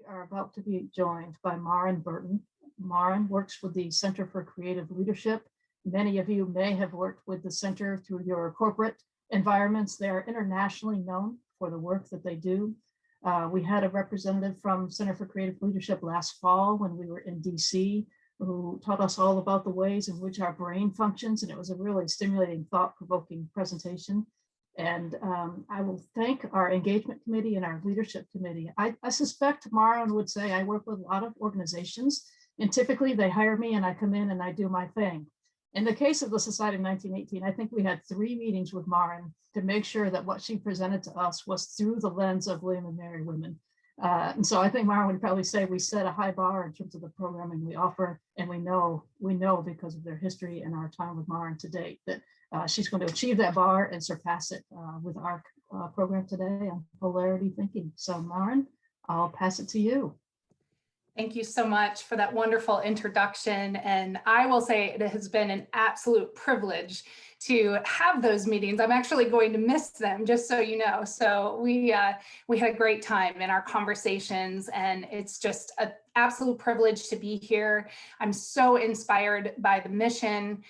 are about to be joined by Maren Burton. Maren works with the Center for Creative Leadership. Many of you may have worked with the center through your corporate environments. They are internationally known for the work that they do. We had a representative from Center for Creative Leadership last fall when we were in DC, who taught us all about the ways in which our brain functions, and it was a really stimulating, thought-provoking presentation. And I will thank our engagement committee and our leadership committee. I suspect Maren would say I work with a lot of organizations, and typically they hire me and I come in and I do my thing. In the case of the Society of 1918, I think we had 3 meetings with Maren to make sure that what she presented to us was through the lens of William and Mary women. And so I think Maren would probably say we set a high bar in terms of the programming we offer, and we know because of their history and our time with Maren to date that she's going to achieve that bar and surpass it with our program today on Polarity Thinking. So Maren, I'll pass it to you. Thank you so much for that wonderful introduction. And I will say it has been an absolute privilege to have those meetings. I'm actually going to miss them, just so you know. So we had a great time in our conversations, and it's just an absolute privilege to be here. I'm so inspired by the mission.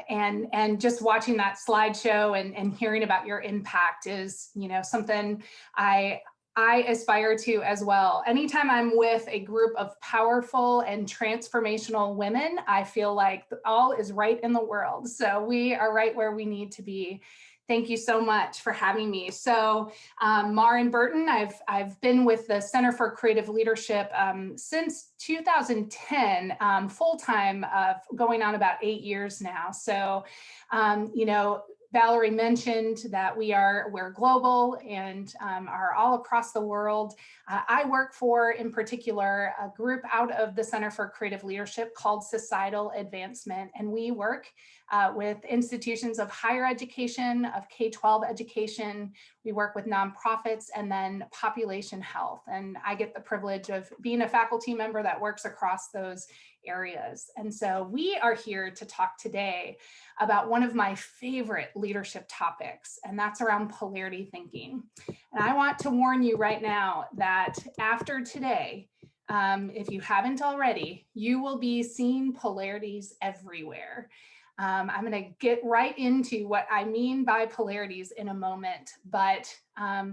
And just watching that slideshow and hearing about your impact is, something I aspire to as well. Anytime I'm with a group of powerful and transformational women, I feel like all is right in the world. So we are right where we need to be. Thank you so much for having me. So Maren Burton, I've been with the Center for Creative Leadership since 2010, full-time, going on about 8 years now. So, Valerie mentioned that we're global and are all across the world. I work for, in particular, a group out of the Center for Creative Leadership called Societal Advancement, and we work with institutions of higher education, of K-12 education. We work with nonprofits and then population health. And I get the privilege of being a faculty member that works across those areas. And so we are here to talk today about one of my favorite leadership topics, and that's around polarity thinking. And I want to warn you right now that after today, if you haven't already, you will be seeing polarities everywhere. I'm going to get right into what I mean by polarities in a moment, but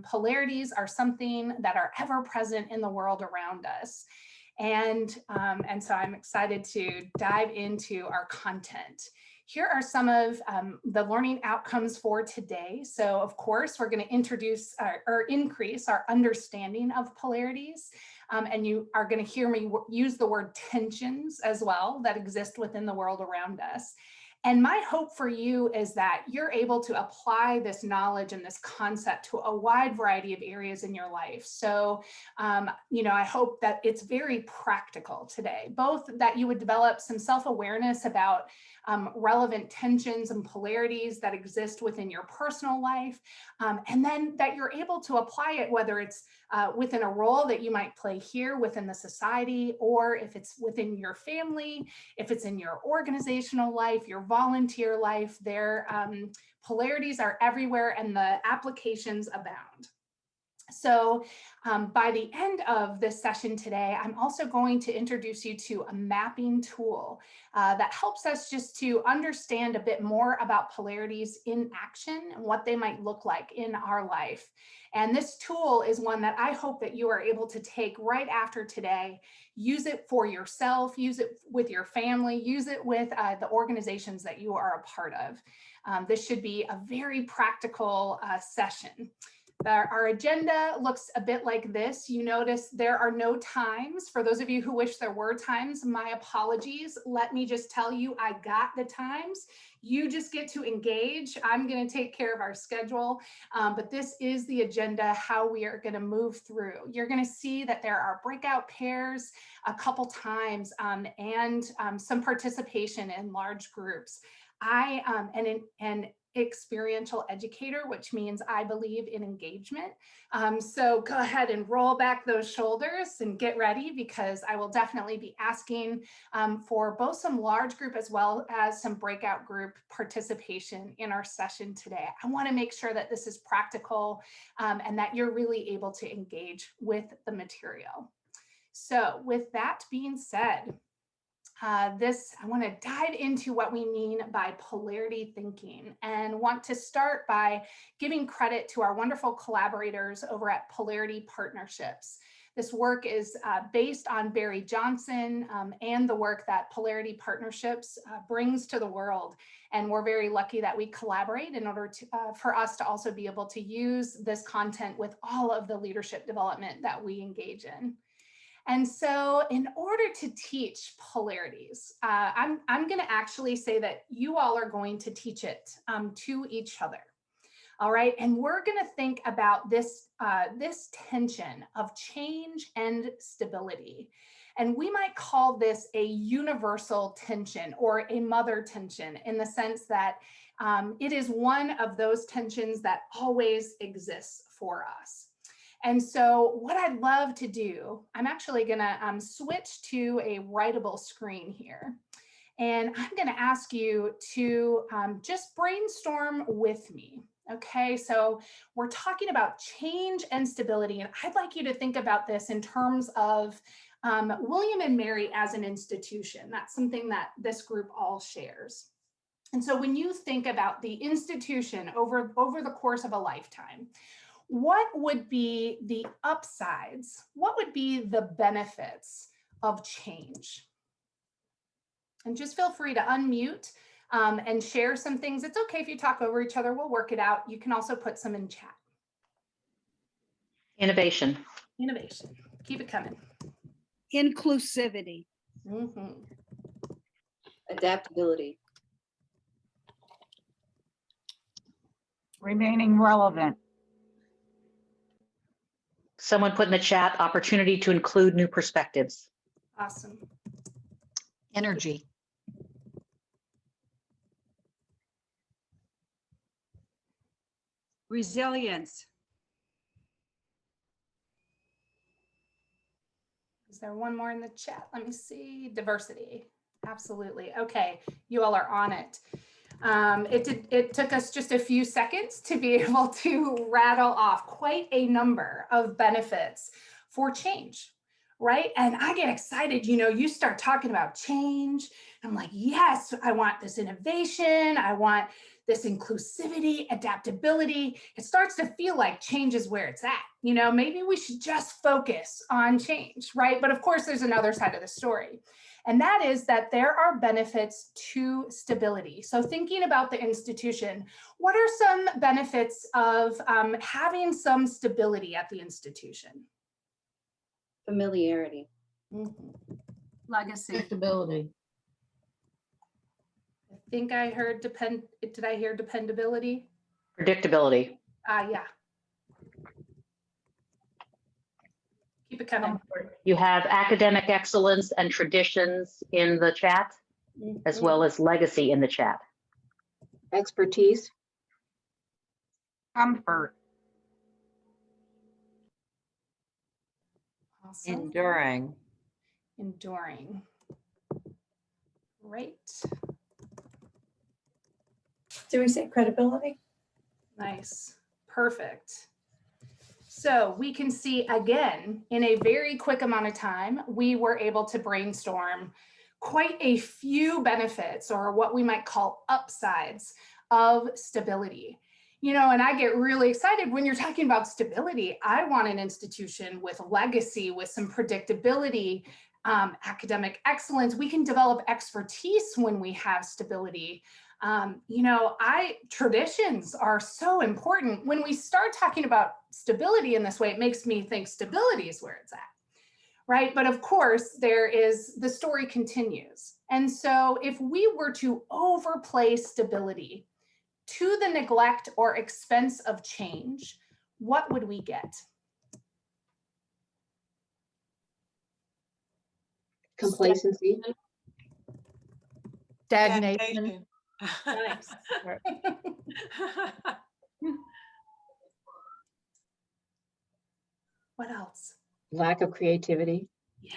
polarities are something that are ever present in the world around us. And so I'm excited to dive into our content. Here are some of the learning outcomes for today. So of course, we're going to introduce or increase our understanding of polarities. And you are going to hear me use the word tensions as well that exist within the world around us. And my hope for you is that you're able to apply this knowledge and this concept to a wide variety of areas in your life. So, I hope that it's very practical today, both that you would develop some self-awareness about relevant tensions and polarities that exist within your personal life, and then that you're able to apply it, whether it's within a role that you might play here within the society, or if it's within your family, if it's in your organizational life, your volunteer life. Their polarities are everywhere and the applications abound. So by the end of this session today, I'm also going to introduce you to a mapping tool that helps us just to understand a bit more about polarities in action and what they might look like in our life. And this tool is one that I hope that you are able to take right after today, use it for yourself, use it with your family, use it with the organizations that you are a part of. This should be a very practical session. Our agenda looks a bit like this. You notice there are no times. For those of you who wish there were times, my apologies. Let me just tell you, I got the times. You just get to engage. I'm going to take care of our schedule, but this is the agenda, how we are going to move through. You're going to see that there are breakout pairs a couple times and some participation in large groups. I am an experiential educator, which means I believe in engagement. So go ahead and roll back those shoulders and get ready, because I will definitely be asking for both some large group as well as some breakout group participation in our session today. I want to make sure that this is practical and that you're really able to engage with the material. So with that being said, I want to dive into what we mean by polarity thinking, and want to start by giving credit to our wonderful collaborators over at Polarity Partnerships. This work is based on Barry Johnson and the work that Polarity Partnerships brings to the world. And we're very lucky that we collaborate in order to, for us to also be able to use this content with all of the leadership development that we engage in. And so in order to teach polarities, I'm going to actually say that you all are going to teach it to each other. All right. And we're going to think about this, this tension of change and stability. And we might call this a universal tension or a mother tension, in the sense that it is one of those tensions that always exists for us. And so what I'd love to do, I'm actually going to switch to a writable screen here. And I'm going to ask you to just brainstorm with me. Okay, so we're talking about change and stability. And I'd like you to think about this in terms of William and Mary as an institution. That's something that this group all shares. And so when you think about the institution over the course of a lifetime, what would be the upsides? What would be the benefits of change? And just feel free to unmute and share some things. It's okay if you talk over each other. We'll work it out. You can also put some in chat. Innovation. Innovation. Keep it coming. Inclusivity. Adaptability. Remaining relevant. Someone put in the chat, opportunity to include new perspectives. Awesome. Energy. Resilience. Is there one more in the chat? Let me see. Diversity. Absolutely. Okay, you all are on it. It took us just a few seconds to be able to rattle off quite a number of benefits for change, right? And I get excited, you know, you start talking about change. I'm like, yes, I want this innovation. I want this inclusivity, adaptability. It starts to feel like change is where it's at. You know, maybe we should just focus on change, right? But of course, there's another side of the story. And that is that there are benefits to stability. So thinking about the institution, what are some benefits of having some stability at the institution? Familiarity. Legacy. Predictability. I think I heard did I hear dependability? Predictability. Yeah. Keep it coming. You have academic excellence and traditions in the chat, as well as legacy in the chat. Expertise. Comfort. Awesome. Enduring. Enduring. Great. Did we say credibility? Nice. Perfect. So we can see again, in a very quick amount of time, we were able to brainstorm quite a few benefits, or what we might call upsides, of stability. You know, and I get really excited when you're talking about stability. I want an institution with legacy, with some predictability, academic excellence. We can develop expertise when we have stability. You know, traditions are so important. When we start talking about stability in this way, it makes me think stability is where it's at, right? But of course, the story continues. And so if we were to overplay stability to the neglect or expense of change, what would we get? Complacency. Stagnation. Nice. What else? Lack of creativity. Yeah.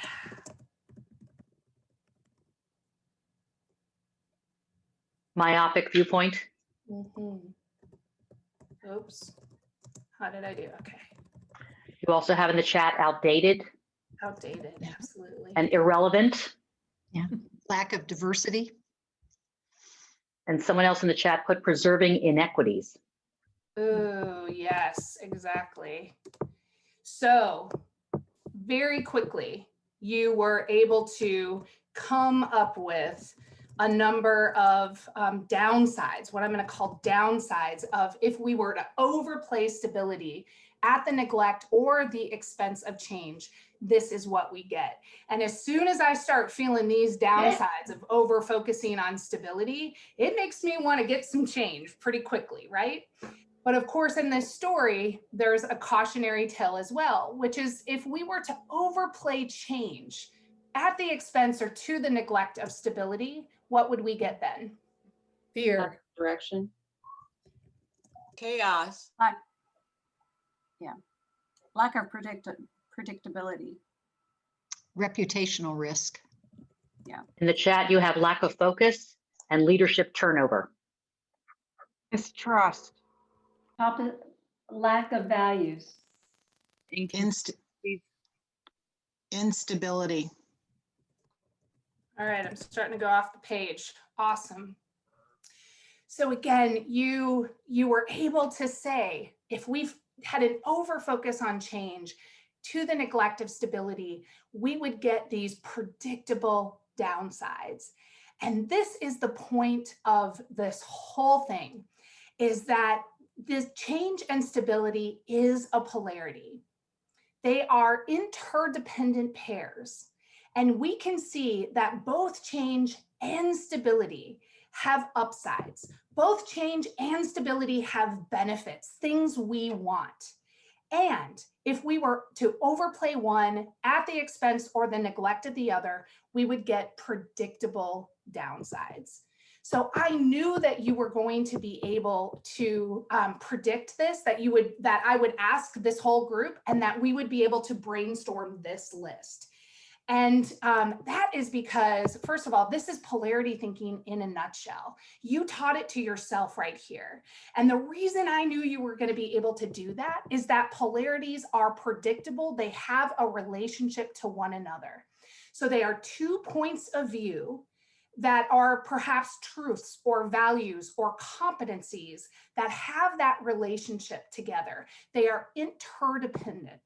Myopic viewpoint. Oops. How did I do? Okay. You also have in the chat outdated. Outdated, absolutely. And irrelevant. Lack of diversity. And someone else in the chat put preserving inequities. Oh, yes, exactly. So very quickly, you were able to come up with a number of downsides, what I'm going to call downsides of if we were to overplay stability at the neglect or the expense of change, this is what we get. And as soon as I start feeling these downsides of over focusing on stability, it makes me want to get some change pretty quickly, right? But of course, in this story, there's a cautionary tale as well, which is if we were to overplay change at the expense or to the neglect of stability, what would we get then? Fear, Direction. chaos, Lack of predictability. Reputational risk. In the chat, you have lack of focus and leadership turnover. Mistrust. Lack of values. Instability. All right, I'm starting to go off the page. Awesome. So again, you were able to say, if we've had an over focus on change to the neglect of stability, we would get these predictable downsides. And this is the point of this whole thing, is that this change and stability is a polarity. They are interdependent pairs. And we can see that both change and stability have upsides. Both change and stability have benefits, things we want. And if we were to overplay one at the expense or the neglect of the other, we would get predictable downsides. So I knew that you were going to be able to predict this, that I would ask this whole group and that we would be able to brainstorm this list. And that is because, first of all, this is polarity thinking in a nutshell. You taught it to yourself right here. And the reason I knew you were going to be able to do that is that polarities are predictable. They have a relationship to one another. So they are 2 points of view that are perhaps truths or values or competencies that have that relationship together. They are interdependent.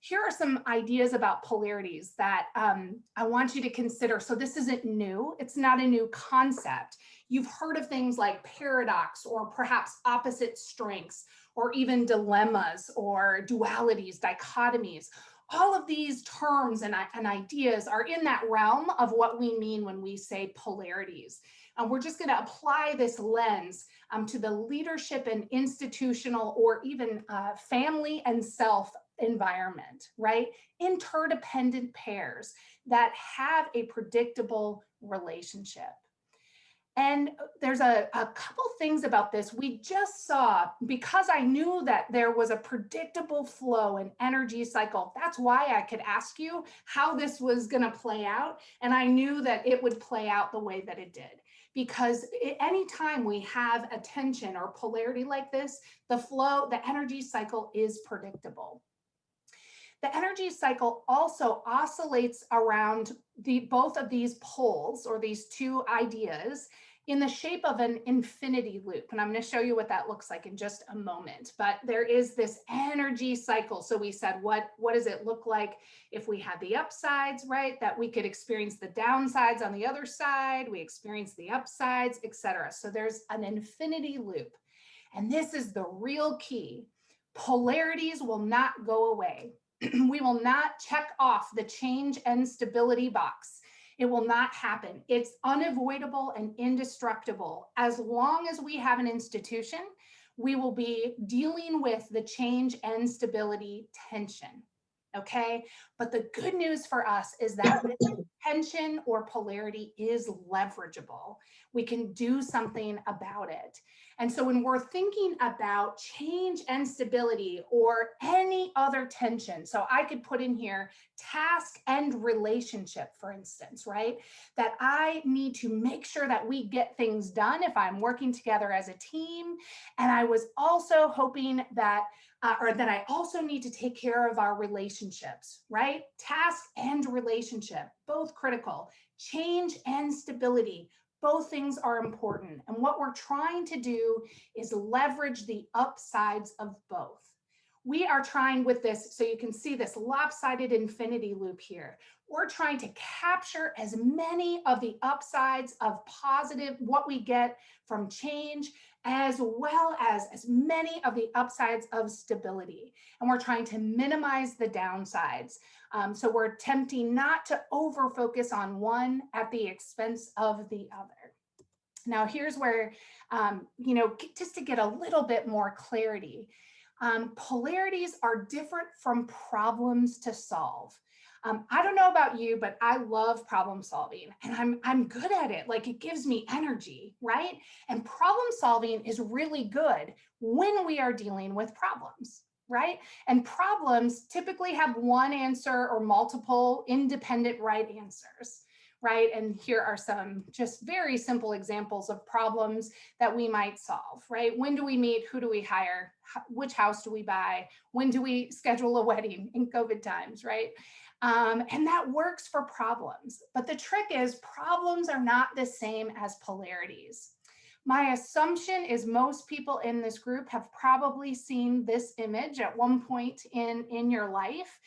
Here are some ideas about polarities that I want you to consider. So this isn't new. It's not a new concept. You've heard of things like paradox or perhaps opposite strengths or even dilemmas or dualities, dichotomies. All of these terms and ideas are in that realm of what we mean when we say polarities. We're just going to apply this lens to the leadership and institutional or even family and self environment, right? Interdependent pairs that have a predictable relationship. And there's a couple things about this. We just saw, because I knew that there was a predictable flow and energy cycle, that's why I could ask you how this was going to play out. And I knew that it would play out the way that it did. Because anytime we have a tension or polarity like this, the flow, the energy cycle is predictable. The energy cycle also oscillates around both of these poles or these two ideas in the shape of an infinity loop. And I'm going to show you what that looks like in just a moment. But there is this energy cycle. So we said, what does it look like if we had the upsides, right? That we could experience the downsides on the other side. We experience the upsides, etc. So there's an infinity loop. And this is the real key. Polarities will not go away. We will not check off the change and stability box. It will not happen. It's unavoidable and indestructible. As long as we have an institution, we will be dealing with the change and stability tension. Okay, but the good news for us is that this tension or polarity is leverageable. We can do something about it. And so when we're thinking about change and stability or any other tension, so I could put in here task and relationship, for instance, right? That I need to make sure that we get things done if I'm working together as a team. And I was also hoping that or that I also need to take care of our relationships, right? Task and relationship, both critical. Change and stability, both things are important. And what we're trying to do is leverage the upsides of both. We are trying with this, so you can see this lopsided infinity loop here. We're trying to capture as many of the upsides of positive, what we get from change, as well as many of the upsides of stability. And we're trying to minimize the downsides. So we're attempting not to over focus on one at the expense of the other. Now here's where, just to get a little bit more clarity, polarities are different from problems to solve. I don't know about you, but I love problem solving and I'm good at it. Like it gives me energy, right? And problem solving is really good when we are dealing with problems, right? And problems typically have one answer or multiple independent right answers, right? And here are some just very simple examples of problems that we might solve, right? When do we meet? Who do we hire? Which house do we buy? When do we schedule a wedding in COVID times, right? And that works for problems. But the trick is problems are not the same as polarities. My assumption is most people in this group have probably seen this image at one point in your life.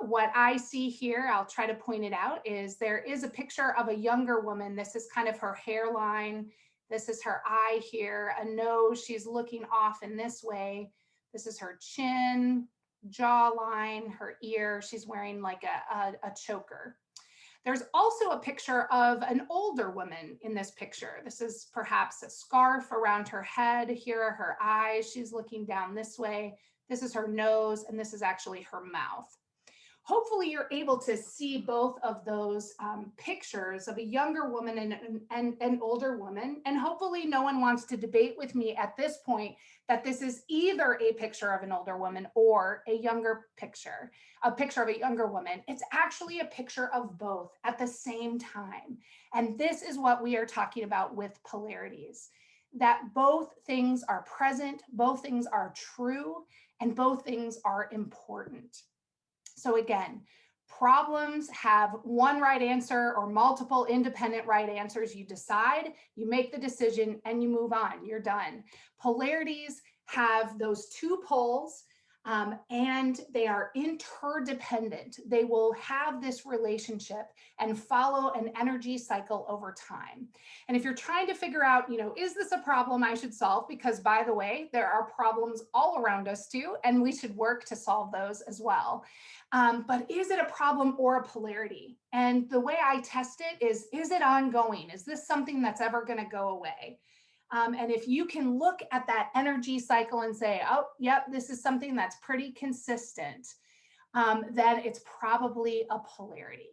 What I see here, I'll try to point it out, is there is a picture of a younger woman. This is kind of her hairline. This is her eye here, a nose. She's looking off in this way. This is her chin, jawline, her ear. She's wearing like a choker. There's also a picture of an older woman in this picture. This is perhaps a scarf around her head. Here are her eyes. She's looking down this way. This is her nose, and this is actually her mouth. Hopefully you're able to see both of those pictures of a younger woman and an older woman. And hopefully no one wants to debate with me at this point that this is either a picture of an older woman or a picture of a younger woman. It's actually a picture of both at the same time. And this is what we are talking about with polarities, that both things are present, both things are true, and both things are important. So again, problems have one right answer or multiple independent right answers. You decide, you make the decision, and you move on. You're done. Polarities have those two poles, and they are interdependent. They will have this relationship and follow an energy cycle over time. And if you're trying to figure out, is this a problem I should solve? Because by the way, there are problems all around us too, and we should work to solve those as well. But is it a problem or a polarity? And the way I test it is it ongoing? Is this something that's ever going to go away? And if you can look at that energy cycle and say, oh, yep, this is something that's pretty consistent, then it's probably a polarity.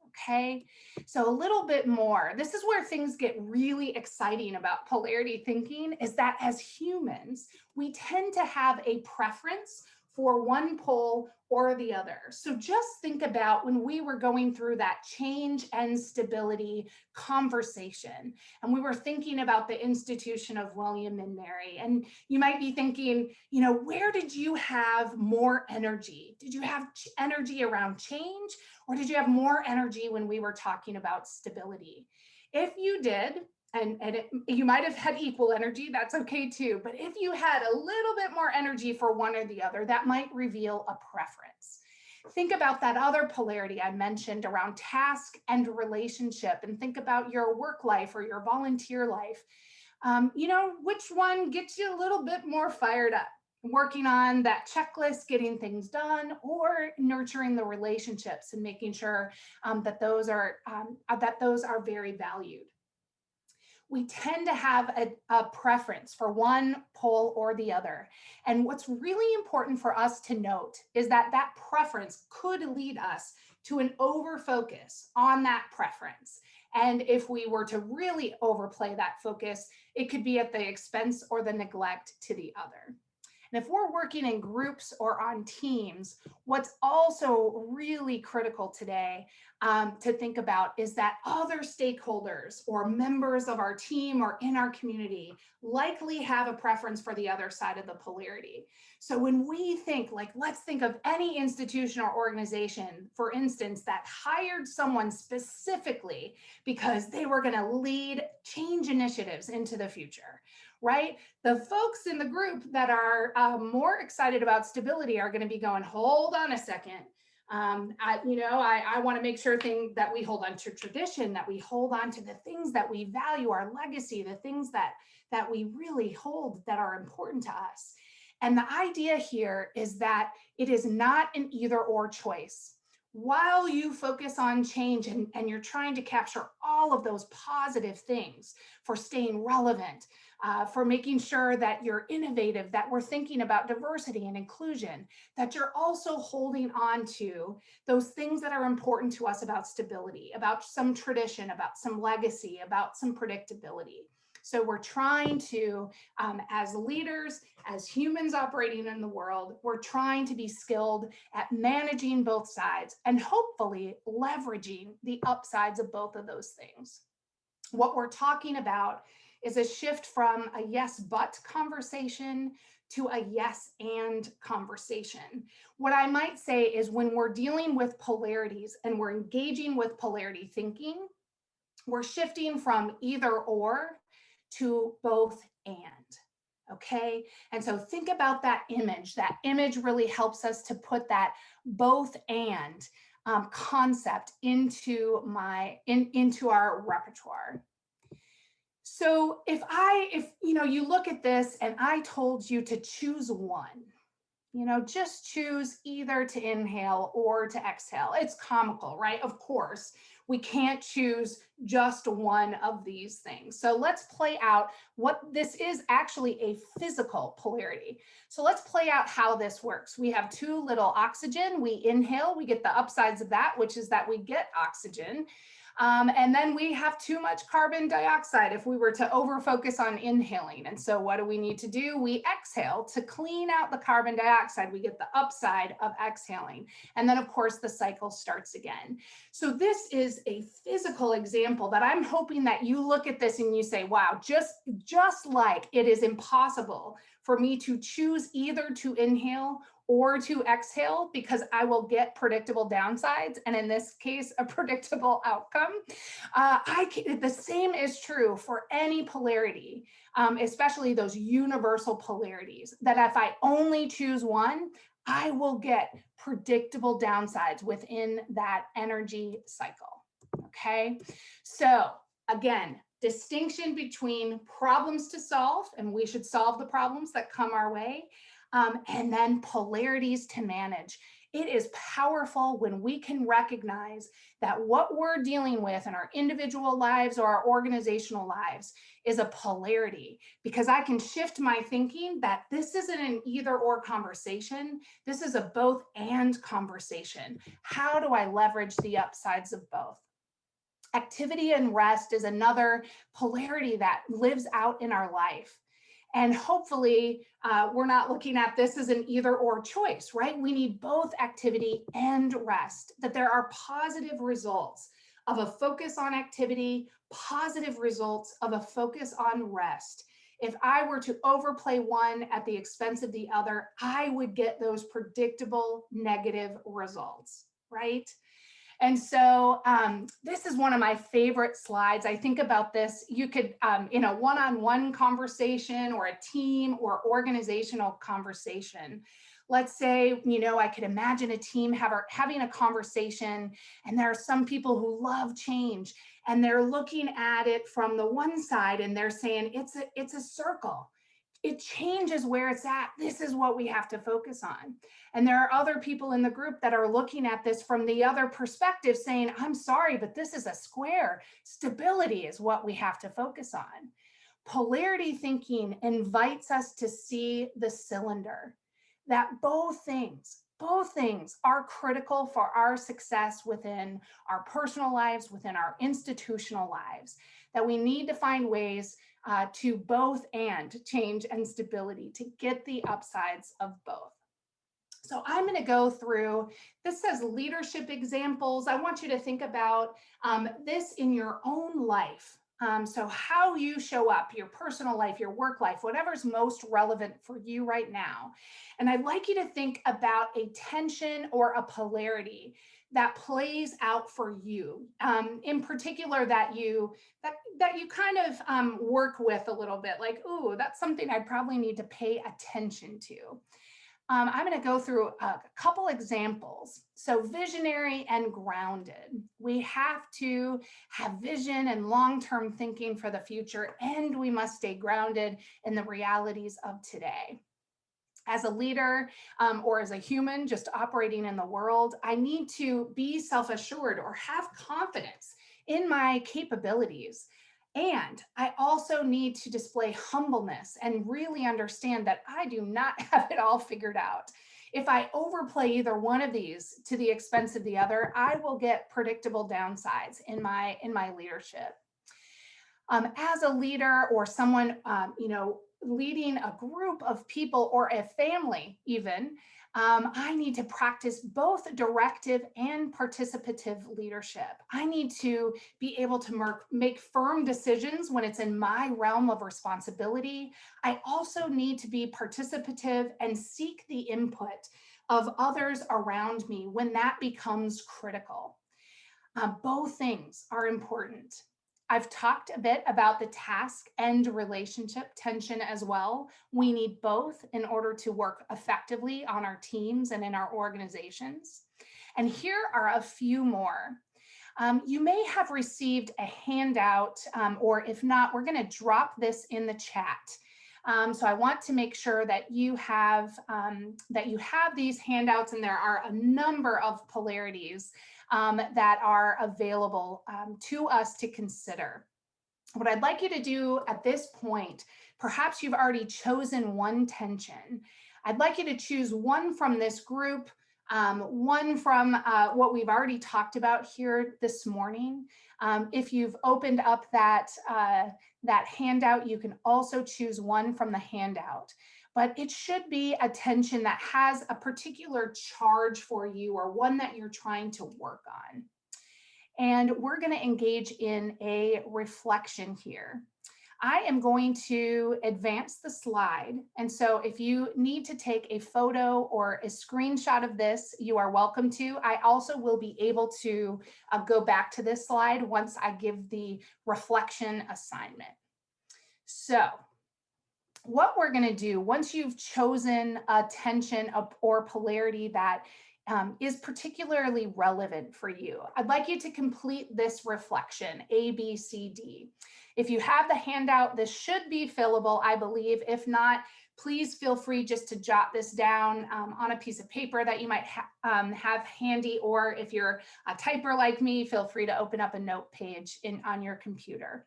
Okay, so a little bit more. This is where things get really exciting about polarity thinking, is that as humans, we tend to have a preference for one pole or the other. So just think about when we were going through that change and stability conversation, and we were thinking about the institution of William and Mary, and you might be thinking, where did you have more energy? Did you have energy around change, or did you have more energy when we were talking about stability? If you did, and you might have had equal energy, that's okay too. But if you had a little bit more energy for one or the other, that might reveal a preference. Think about that other polarity I mentioned around task and relationship, and think about your work life or your volunteer life. Which one gets you a little bit more fired up? Working on that checklist, getting things done, or nurturing the relationships and making sure that those are very valued. we tend to have a preference for one pole or the other. And what's really important for us to note is that that preference could lead us to an over-focus on that preference. And if we were to really overplay that focus, it could be at the expense or the neglect to the other. And if we're working in groups or on teams, what's also really critical today to think about is that other stakeholders or members of our team or in our community likely have a preference for the other side of the polarity. So when we think, like, let's think of any institution or organization, for instance, that hired someone specifically because they were going to lead change initiatives into the future, right? The folks in the group that are more excited about stability are going to be going, hold on a second. I want to make sure that we hold on to tradition, that we hold on to the things that we value, our legacy, the things that we really hold that are important to us. And the idea here is that it is not an either or choice. While you focus on change and you're trying to capture all of those positive things for staying relevant, for making sure that you're innovative, that we're thinking about diversity and inclusion, that you're also holding on to those things that are important to us about stability, about some tradition, about some legacy, about some predictability. So we're trying to, as leaders, as humans operating in the world, we're trying to be skilled at managing both sides and hopefully leveraging the upsides of both of those things. What we're talking about is a shift from a yes, but conversation to a yes and conversation. What I might say is when we're dealing with polarities and we're engaging with polarity thinking, we're shifting from either or to both and. Okay, and so think about that image. That image really helps us to put that both and concept into our repertoire. So if you look at this and I told you to choose one, just choose either to inhale or to exhale. It's comical, right? Of course, we can't choose just one of these things. So let's play out what this is actually a physical polarity. So let's play out how this works. We have too little oxygen. We inhale, we get the upsides of that, which is that we get oxygen. And then we have too much carbon dioxide if we were to over focus on inhaling. And so what do we need to do? We exhale to clean out the carbon dioxide. We get the upside of exhaling. And then of course the cycle starts again. So this is a physical example that I'm hoping that you look at this and you say, wow, just like it is impossible for me to choose either to inhale or to exhale because I will get predictable downsides, and in this case, a predictable outcome. The same is true for any polarity, especially those universal polarities, that if I only choose one, I will get predictable downsides within that energy cycle, okay? So again, distinction between problems to solve, and we should solve the problems that come our way, and then polarities to manage. It is powerful when we can recognize that what we're dealing with in our individual lives or our organizational lives is a polarity, because I can shift my thinking that this isn't an either or conversation. This is a both and conversation. How do I leverage the upsides of both? Activity and rest is another polarity that lives out in our life. And hopefully we're not looking at this as an either or choice, right? We need both activity and rest, that there are positive results of a focus on activity, positive results of a focus on rest. If I were to overplay one at the expense of the other, I would get those predictable negative results, right? And so this is one of my favorite slides. I think about this, you could, in a one-on-one conversation or a team or organizational conversation, let's say, I could imagine a team having a conversation, and there are some people who love change, and they're looking at it from the one side and they're saying, it's a circle. it changes where it's at. This is what we have to focus on. And there are other people in the group that are looking at this from the other perspective saying, I'm sorry, but this is a square. Stability is what we have to focus on. Polarity thinking invites us to see the cylinder, that both things are critical for our success within our personal lives, within our institutional lives, that we need to find ways to both and change and stability to get the upsides of both. So I'm going to go through, this says leadership examples. I want you to think about this in your own life. So how you show up, your personal life, your work life, whatever's most relevant for you right now. And I'd like you to think about a tension or a polarity that plays out for you, in particular that you kind of work with a little bit, like, ooh, that's something I probably need to pay attention to. I'm going to go through a couple examples. So visionary and grounded. We have to have vision and long-term thinking for the future, and we must stay grounded in the realities of today. As a leader or as a human just operating in the world, I need to be self-assured or have confidence in my capabilities. And I also need to display humbleness and really understand that I do not have it all figured out. If I overplay either one of these to the expense of the other, I will get predictable downsides in my leadership. As a leader or someone, leading a group of people or a family even, I need to practice both directive and participative leadership. I need to be able to make firm decisions when it's in my realm of responsibility. I also need to be participative and seek the input of others around me when that becomes critical. Both things are important. I've talked a bit about the task and relationship tension as well. We need both in order to work effectively on our teams and in our organizations. And here are a few more. You may have received a handout, or if not, we're going to drop this in the chat. So I want to make sure that you have these handouts, and there are a number of polarities that are available to us to consider. What I'd like you to do at this point, perhaps you've already chosen one tension. I'd like you to choose one from this group, one from what we've already talked about here this morning. If you've opened up that handout, you can also choose one from the handout. But it should be a tension that has a particular charge for you or one that you're trying to work on. And we're going to engage in a reflection here. I am going to advance the slide. And so if you need to take a photo or a screenshot of this, you are welcome to. I also will be able to go back to this slide once I give the reflection assignment. So what we're going to do once you've chosen a tension or polarity that is particularly relevant for you, I'd like you to complete this reflection, A, B, C, D. If you have the handout, this should be fillable, I believe. If not, please feel free just to jot this down on a piece of paper that you might have handy, or if you're a typer like me, feel free to open up a note page on your computer.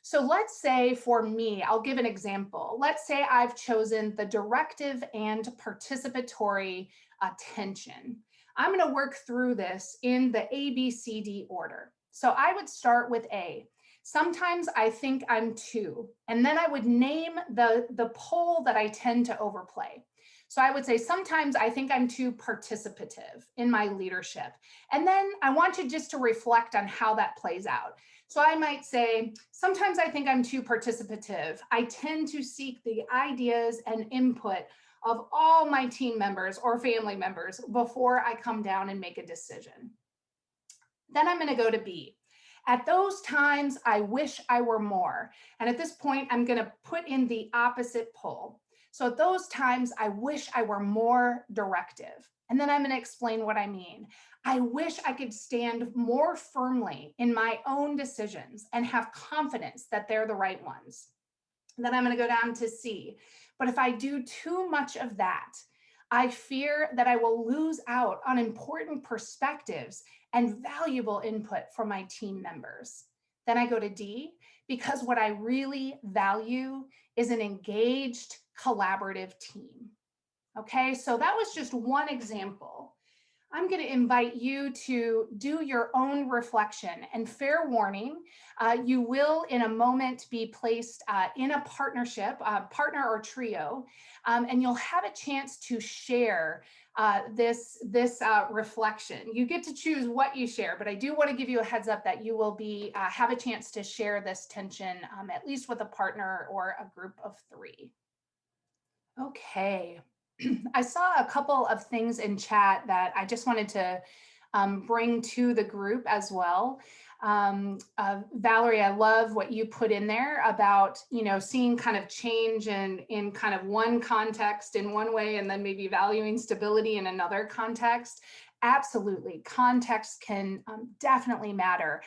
So let's say for me, I'll give an example. Let's say I've chosen the directive and participatory tension. I'm going to work through this in the A, B, C, D order. So I would start with A. Sometimes I think I'm too, and then I would name the pole that I tend to overplay. So I would say, sometimes I think I'm too participative in my leadership. And then I want you just to reflect on how that plays out. So I might say, sometimes I think I'm too participative. I tend to seek the ideas and input of all my team members or family members before I come down and make a decision. Then I'm going to go to B. At those times, I wish I were more. And at this point, I'm going to put in the opposite pole. So at those times, I wish I were more directive. And then I'm going to explain what I mean. I wish I could stand more firmly in my own decisions and have confidence that they're the right ones. And then I'm going to go down to C. But if I do too much of that, I fear that I will lose out on important perspectives and valuable input from my team members. Then I go to D, because what I really value is an engaged, collaborative team. Okay, so that was just one example. I'm going to invite you to do your own reflection, and fair warning, you will in a moment be placed in a partnership, partner or trio, and you'll have a chance to share this reflection. You get to choose what you share, but I do want to give you a heads up that you will be have a chance to share this tension, at least with a partner or a group of 3. Okay. I saw a couple of things in chat that I just wanted to bring to the group as well. Valerie, I love what you put in there about, seeing kind of change in kind of one context in one way, and then maybe valuing stability in another context. Absolutely. Context can definitely matter,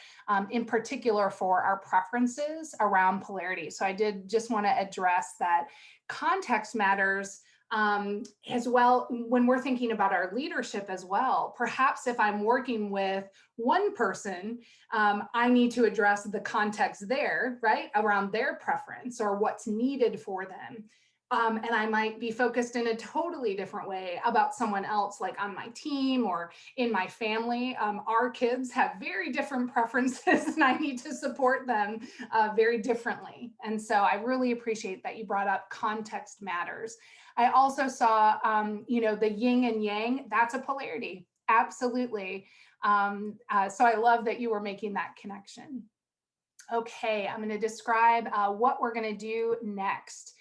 in particular for our preferences around polarity. So I did just want to address that context matters as well when we're thinking about our leadership as well. Perhaps if I'm working with one person, I need to address the context there, right, around their preference or what's needed for them. And I might be focused in a totally different way about someone else, like on my team or in my family. Our kids have very different preferences, and I need to support them very differently. And so I really appreciate that you brought up context matters. I also saw, the yin and yang, that's a polarity. Absolutely. So I love that you were making that connection. Okay, I'm going to describe what we're going to do next.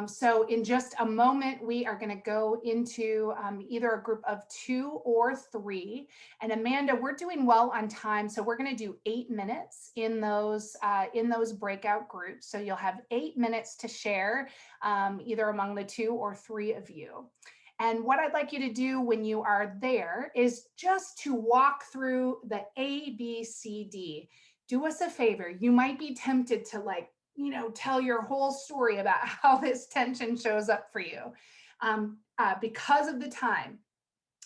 So in just a moment, we are going to go into either a group of 2 or 3. And Amanda, we're doing well on time, so we're going to do 8 minutes in those breakout groups. So you'll have 8 minutes to share either among the 2 or 3 of you. And what I'd like you to do when you are there is just to walk through the A, B, C, D. Do us a favor. You might be tempted to tell your whole story about how this tension shows up for you. Because of the time,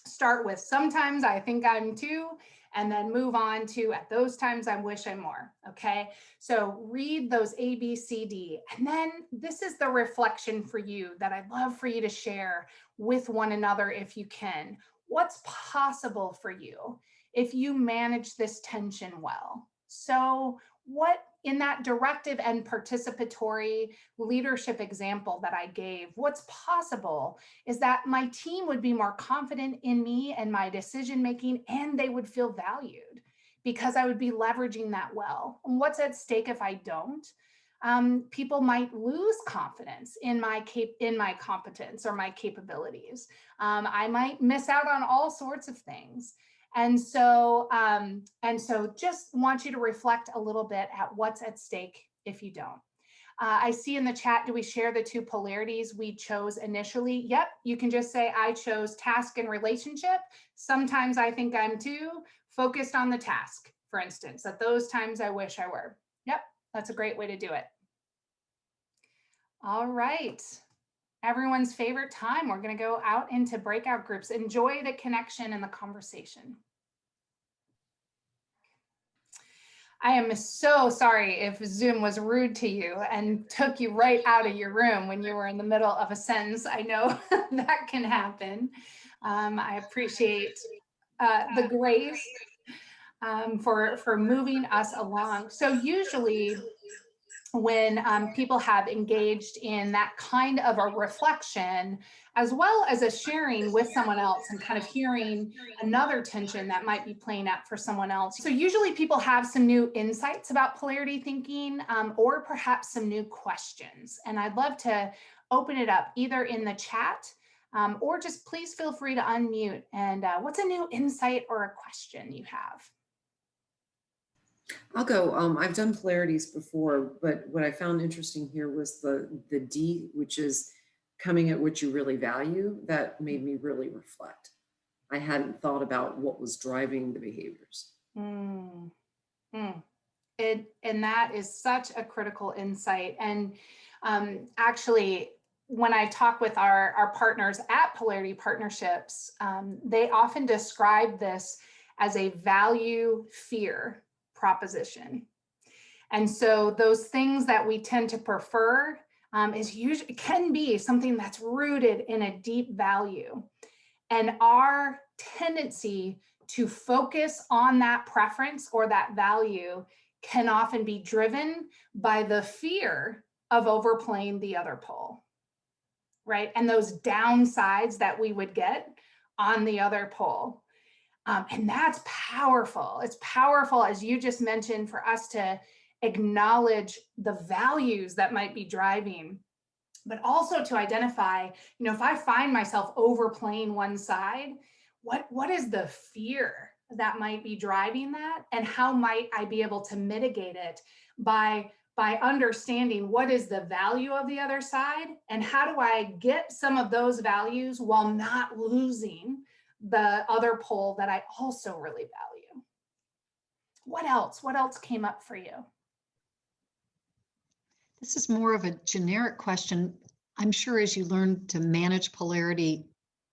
start with sometimes I think I'm 2, and then move on to at those times I wish I'm more. Okay, so read those A, B, C, D, and then this is the reflection for you that I'd love for you to share with one another if you can. What's possible for you if you manage this tension well? So what in that directive and participatory leadership example that I gave, what's possible is that my team would be more confident in me and my decision making, and they would feel valued because I would be leveraging that well. And what's at stake if I don't? People might lose confidence in my competence or my capabilities. I might miss out on all sorts of things. And so just want you to reflect a little bit at what's at stake if you don't. I see in the chat, do we share the 2 polarities we chose initially? Yep, you can just say I chose task and relationship. Sometimes I think I'm too focused on the task, for instance. At those times I wish I were. Yep, that's a great way to do it. All right. Everyone's favorite time. We're going to go out into breakout groups. Enjoy the connection and the conversation. I am so sorry if Zoom was rude to you and took you right out of your room when you were in the middle of a sentence. I know that can happen. I appreciate the grace for moving us along. So usually when people have engaged in that kind of a reflection, as well as a sharing with someone else and kind of hearing another tension that might be playing out for someone else. So usually people have some new insights about polarity thinking, or perhaps some new questions. And I'd love to open it up either in the chat, or just please feel free to unmute. And what's a new insight or a question you have? I'll go. I've done polarities before, but what I found interesting here was the D, which is coming at what you really value. That made me really reflect. I hadn't thought about what was driving the behaviors. And that is such a critical insight. And actually, when I talk with our partners at Polarity Partnerships, they often describe this as a value fear proposition. And so those things that we tend to prefer can be something that's rooted in a deep value. And our tendency to focus on that preference or that value can often be driven by the fear of overplaying the other pole, right? And those downsides that we would get on the other pole. And that's powerful. It's powerful, as you just mentioned, for us to acknowledge the values that might be driving, but also to identify, if I find myself overplaying one side, what is the fear that might be driving that? And how might I be able to mitigate it by understanding what is the value of the other side, and how do I get some of those values while not losing the other pole that I also really value. What else? What else came up for you? This is more of a generic question. I'm sure as you learn to manage polarity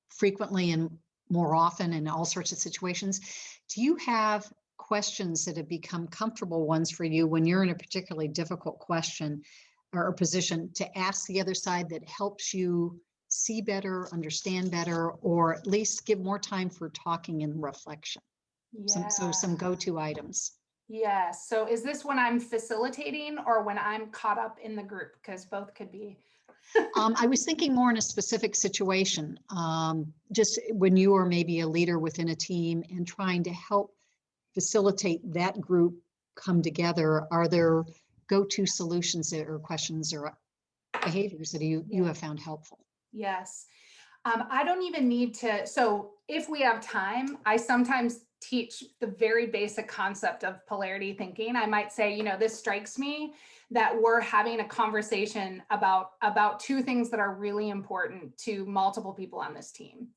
frequently and more often in all sorts of situations, do you have questions that have become comfortable ones for you when you're in a particularly difficult question or position to ask the other side that helps you see better, understand better, or at least give more time for talking and reflection? Yeah. So some go-to items. Yes. So is this when I'm facilitating or when I'm caught up in the group? Because both could be. I was thinking more in a specific situation, just when you are maybe a leader within a team and trying to help facilitate that group come together. Are there go-to solutions or questions or behaviors that you have found helpful? Yes. I don't even need to. So if we have time, I sometimes teach the very basic concept of polarity thinking. I might say, this strikes me that we're having a conversation about two things that are really important to multiple people on this team.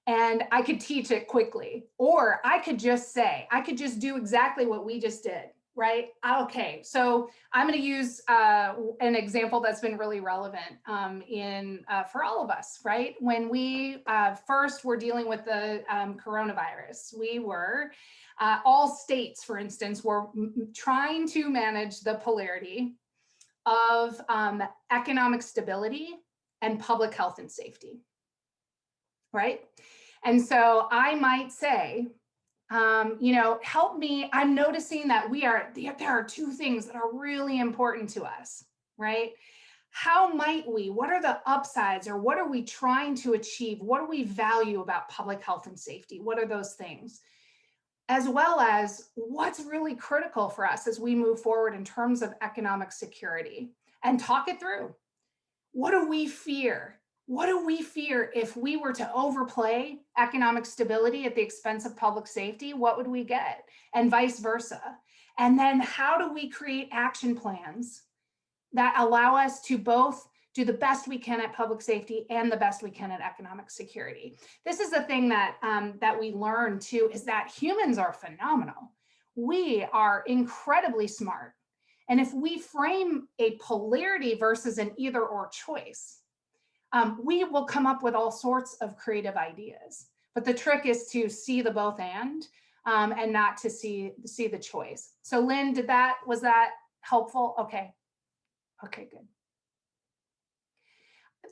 And I could teach it quickly, or I could just do exactly what we just did, right? Okay, so I'm going to use an example that's been really relevant for all of us, right? When we first were dealing with the coronavirus, we were, all states, for instance, were trying to manage the polarity of economic stability and public health and safety, right? And so I might say, help me. I'm noticing that there are two things that are really important to us, right? What are the upsides, or what are we trying to achieve? What do we value about public health and safety? What are those things? As well as what's really critical for us as we move forward in terms of economic security, and talk it through. What do we fear? What do we fear if we were to overplay economic stability at the expense of public safety? What would we get? And vice versa. And then how do we create action plans that allow us to both do the best we can at public safety and the best we can at economic security? This is the thing that we learn too, is that humans are phenomenal. We are incredibly smart. And if we frame a polarity versus an either or choice, we will come up with all sorts of creative ideas. But the trick is to see the both and not to see the choice. So Lynn, was that helpful? Okay, good.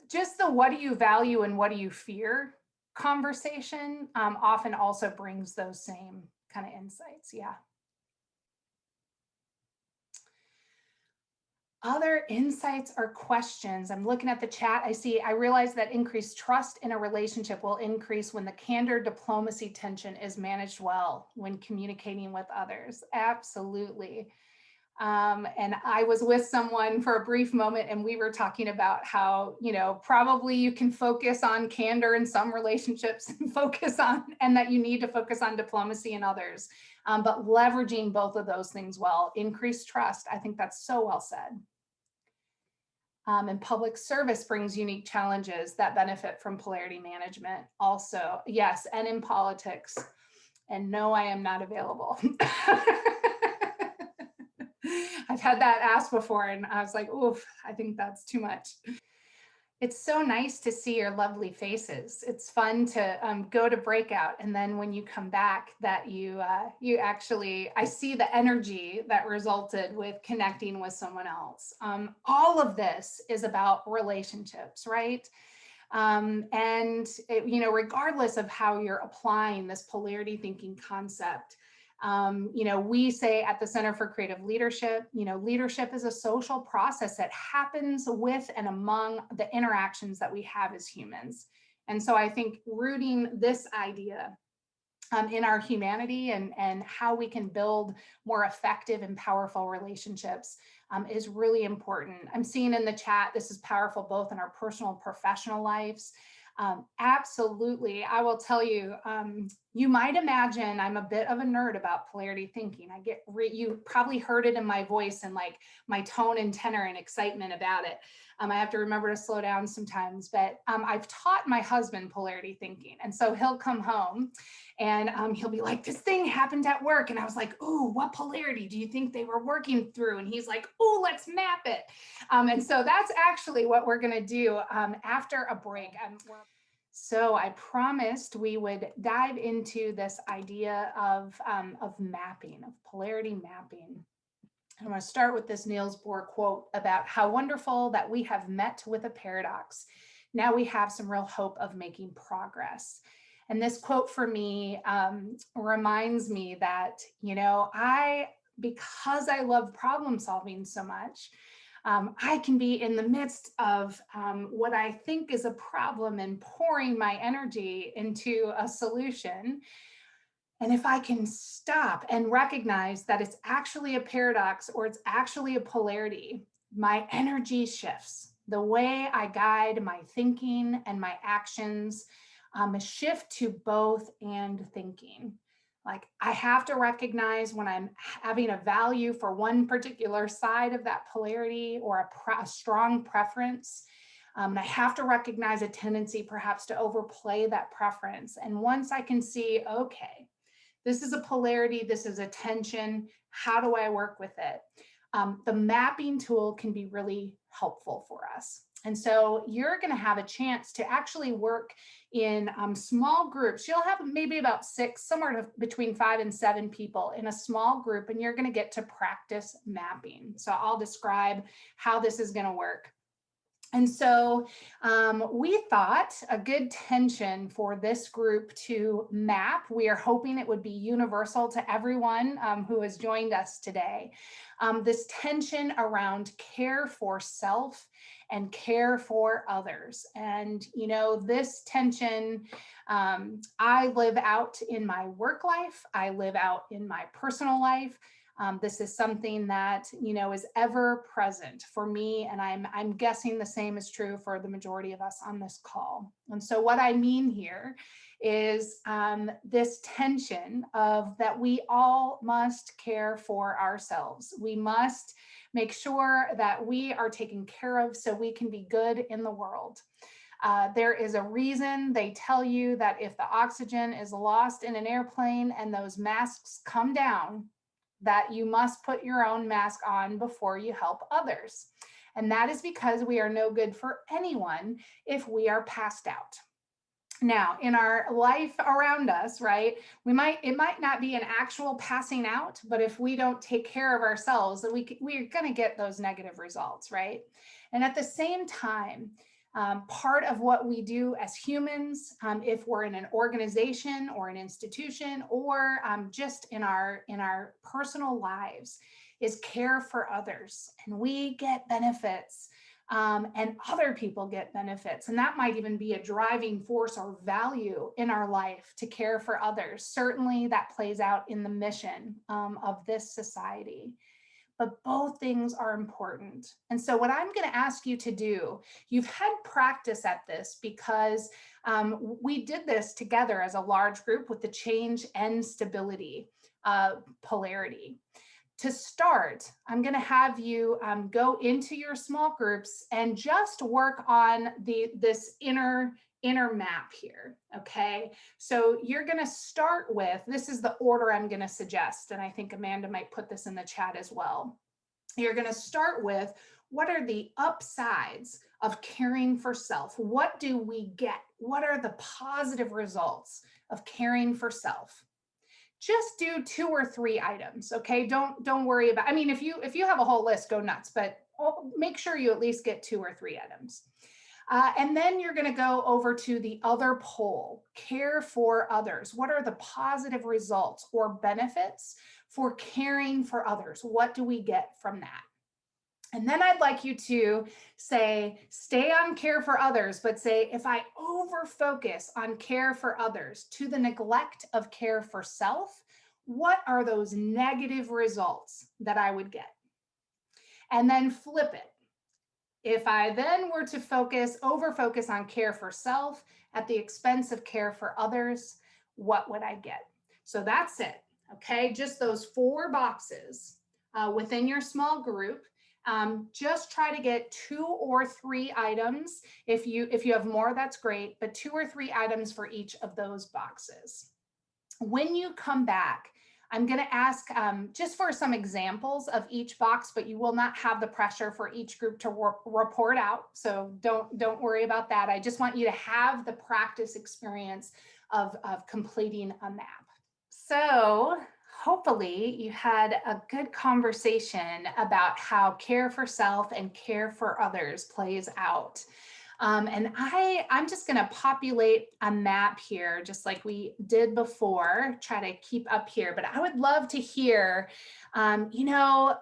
Just the what do you value and what do you fear conversation often also brings those same kind of insights. Yeah. Other insights or questions? I'm looking at the chat. I realize that increased trust in a relationship will increase when the candor diplomacy tension is managed well when communicating with others. Absolutely. And I was with someone for a brief moment and we were talking about how, probably you can focus on candor in some relationships and that you need to focus on diplomacy in others. But leveraging both of those things well, increased trust. I think that's so well said. And public service brings unique challenges that benefit from polarity management also. Yes, and in politics. And no, I am not available. I've had that asked before and I was like, oof, I think that's too much. It's so nice to see your lovely faces. It's fun to go to breakout, and then when you come back, that you actually, I see the energy that resulted with connecting with someone else. All of this is about relationships, right? And it, you know, regardless of how you're applying this polarity thinking concept, you know, we say at the Center for Creative Leadership, you know, leadership is a social process that happens with and among the interactions that we have as humans. And so I think rooting this idea in our humanity and how we can build more effective and powerful relationships is really important. I'm seeing in the chat, this is powerful both in our personal and professional lives. Absolutely. I will tell you, you might imagine I'm a bit of a nerd about polarity thinking. You probably heard it in my voice and like my tone and tenor and excitement about it. I have to remember to slow down sometimes, but I've taught my husband polarity thinking. And so he'll come home and he'll be like, this thing happened at work. And I was like, oh, what polarity do you think they were working through? And he's like, oh, let's map it. And so that's actually what we're going to do after a break. So I promised we would dive into this idea of mapping, of polarity mapping. I'm going to start with this Niels Bohr quote about how wonderful that we have met with a paradox. Now we have some real hope of making progress. And this quote for me reminds me that, you know, because I love problem solving so much, I can be in the midst of what I think is a problem and pouring my energy into a solution. And if I can stop and recognize that it's actually a paradox or it's actually a polarity, my energy shifts. The way I guide my thinking and my actions shift to both and thinking. Like I have to recognize when I'm having a value for one particular side of that polarity or a strong preference. And I have to recognize a tendency perhaps to overplay that preference. And once I can see, okay, this is a polarity, this is a tension, how do I work with it? The mapping tool can be really helpful for us. And so you're going to have a chance to actually work in small groups. You'll have maybe about 6, somewhere between 5 and 7 people in a small group, and you're going to get to practice mapping. So I'll describe how this is going to work. And so we thought a good tension for this group to map, we are hoping it would be universal to everyone who has joined us today. This tension around care for self and care for others. And, you know, this tension I live out in my work life, I live out in my personal life. This is something that, you know, is ever present for me, and I'm guessing the same is true for the majority of us on this call. And so what I mean here is this tension of that we all must care for ourselves. We must make sure that we are taken care of so we can be good in the world. There is a reason they tell you that if the oxygen is lost in an airplane and those masks come down, that you must put your own mask on before you help others. And that is because we are no good for anyone if we are passed out. Now, in our life around us, right, it might not be an actual passing out, but if we don't take care of ourselves, then we're going to get those negative results, right? And at the same time, part of what we do as humans, if we're in an organization or an institution or just in our personal lives, is care for others. And we get benefits and other people get benefits. And that might even be a driving force or value in our life to care for others. Certainly that plays out in the mission of this society. But both things are important. And so what I'm going to ask you to do, you've had practice at this because we did this together as a large group with the change and stability polarity. To start, I'm going to have you go into your small groups and just work on this inner map here, okay? So you're going to start with, this is the order I'm going to suggest, and I think Amanda might put this in the chat as well. you're going to start with, what are the upsides of caring for self? What do we get? What are the positive results of caring for self? Just do 2 or 3 items, okay? Don't worry about, I mean, if you have a whole list, go nuts, but make sure you at least get 2 or 3 items. And then you're going to go over to the other pole, care for others. What are the positive results or benefits for caring for others? What do we get from that? And then I'd like you to say, stay on care for others, but say, if I over focus on care for others to the neglect of care for self, what are those negative results that I would get? And then flip it. If I then were to over focus on care for self at the expense of care for others, what would I get? So that's it, okay? Just those 4 boxes within your small group. Just try to get 2 or 3 items. If you have more, that's great, but 2 or 3 items for each of those boxes. When you come back, I'm going to ask just for some examples of each box, but you will not have the pressure for each group to report out. So don't worry about that. I just want you to have the practice experience of completing a map. So hopefully you had a good conversation about how care for self and care for others plays out. And I'm just going to populate a map here, just like we did before, try to keep up here. But I would love to hear, what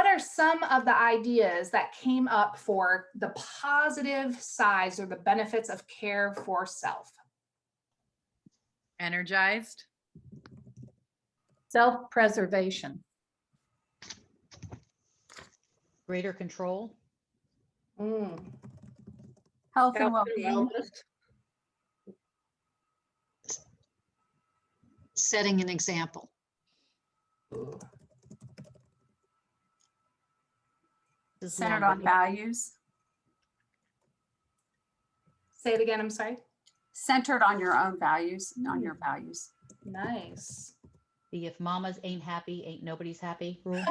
are some of the ideas that came up for the positive sides or the benefits of care for self? Energized. Self-preservation. Greater control. Health and well-being. Setting an example. Centered on values. Say it again, I'm sorry. Centered on your own values, on your values. Nice. The if mamas ain't happy, ain't nobody's happy rule.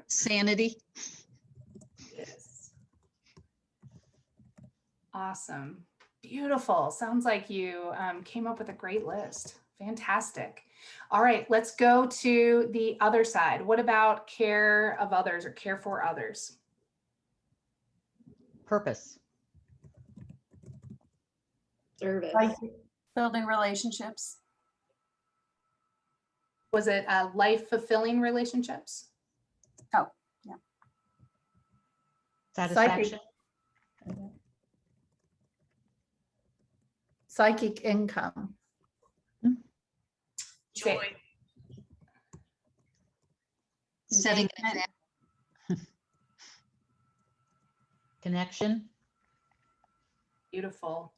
Sanity. Yes. Awesome. Beautiful. Sounds like you came up with a great list. Fantastic. All right, let's go to the other side. What about care of others or care for others? Purpose. Service. Building relationships. Was it life fulfilling relationships? Oh, yeah. Satisfaction. Psychic income. Joy. Setting an example. Connection. Beautiful.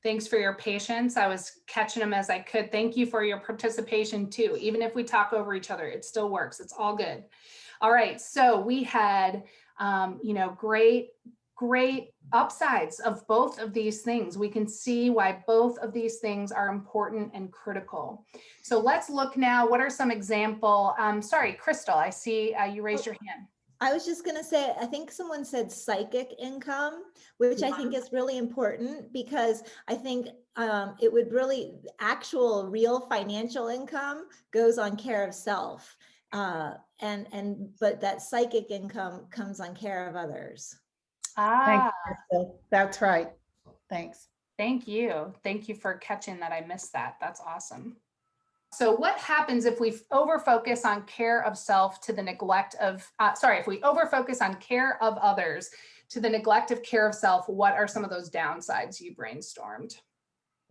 Thanks for your patience. I was catching them as I could. Thank you for your participation too. Even if we talk over each other, it still works. It's all good. All right. So we had, great upsides of both of these things. We can see why both of these things are important and critical. So let's look now. What are some example? Sorry, Crystal, I see you raised your hand. I was just going to say, I think someone said psychic income, which I think is really important because I think it would really, actual real financial income goes on care of self. But that psychic income comes on care of others. Ah, That's right. Thanks. thank you. Thank you for catching that. I missed that. That's awesome. So what happens if we overfocus on care of self to the neglect of, if we overfocus on care of others to the neglect of care of self, what are some of those downsides you brainstormed?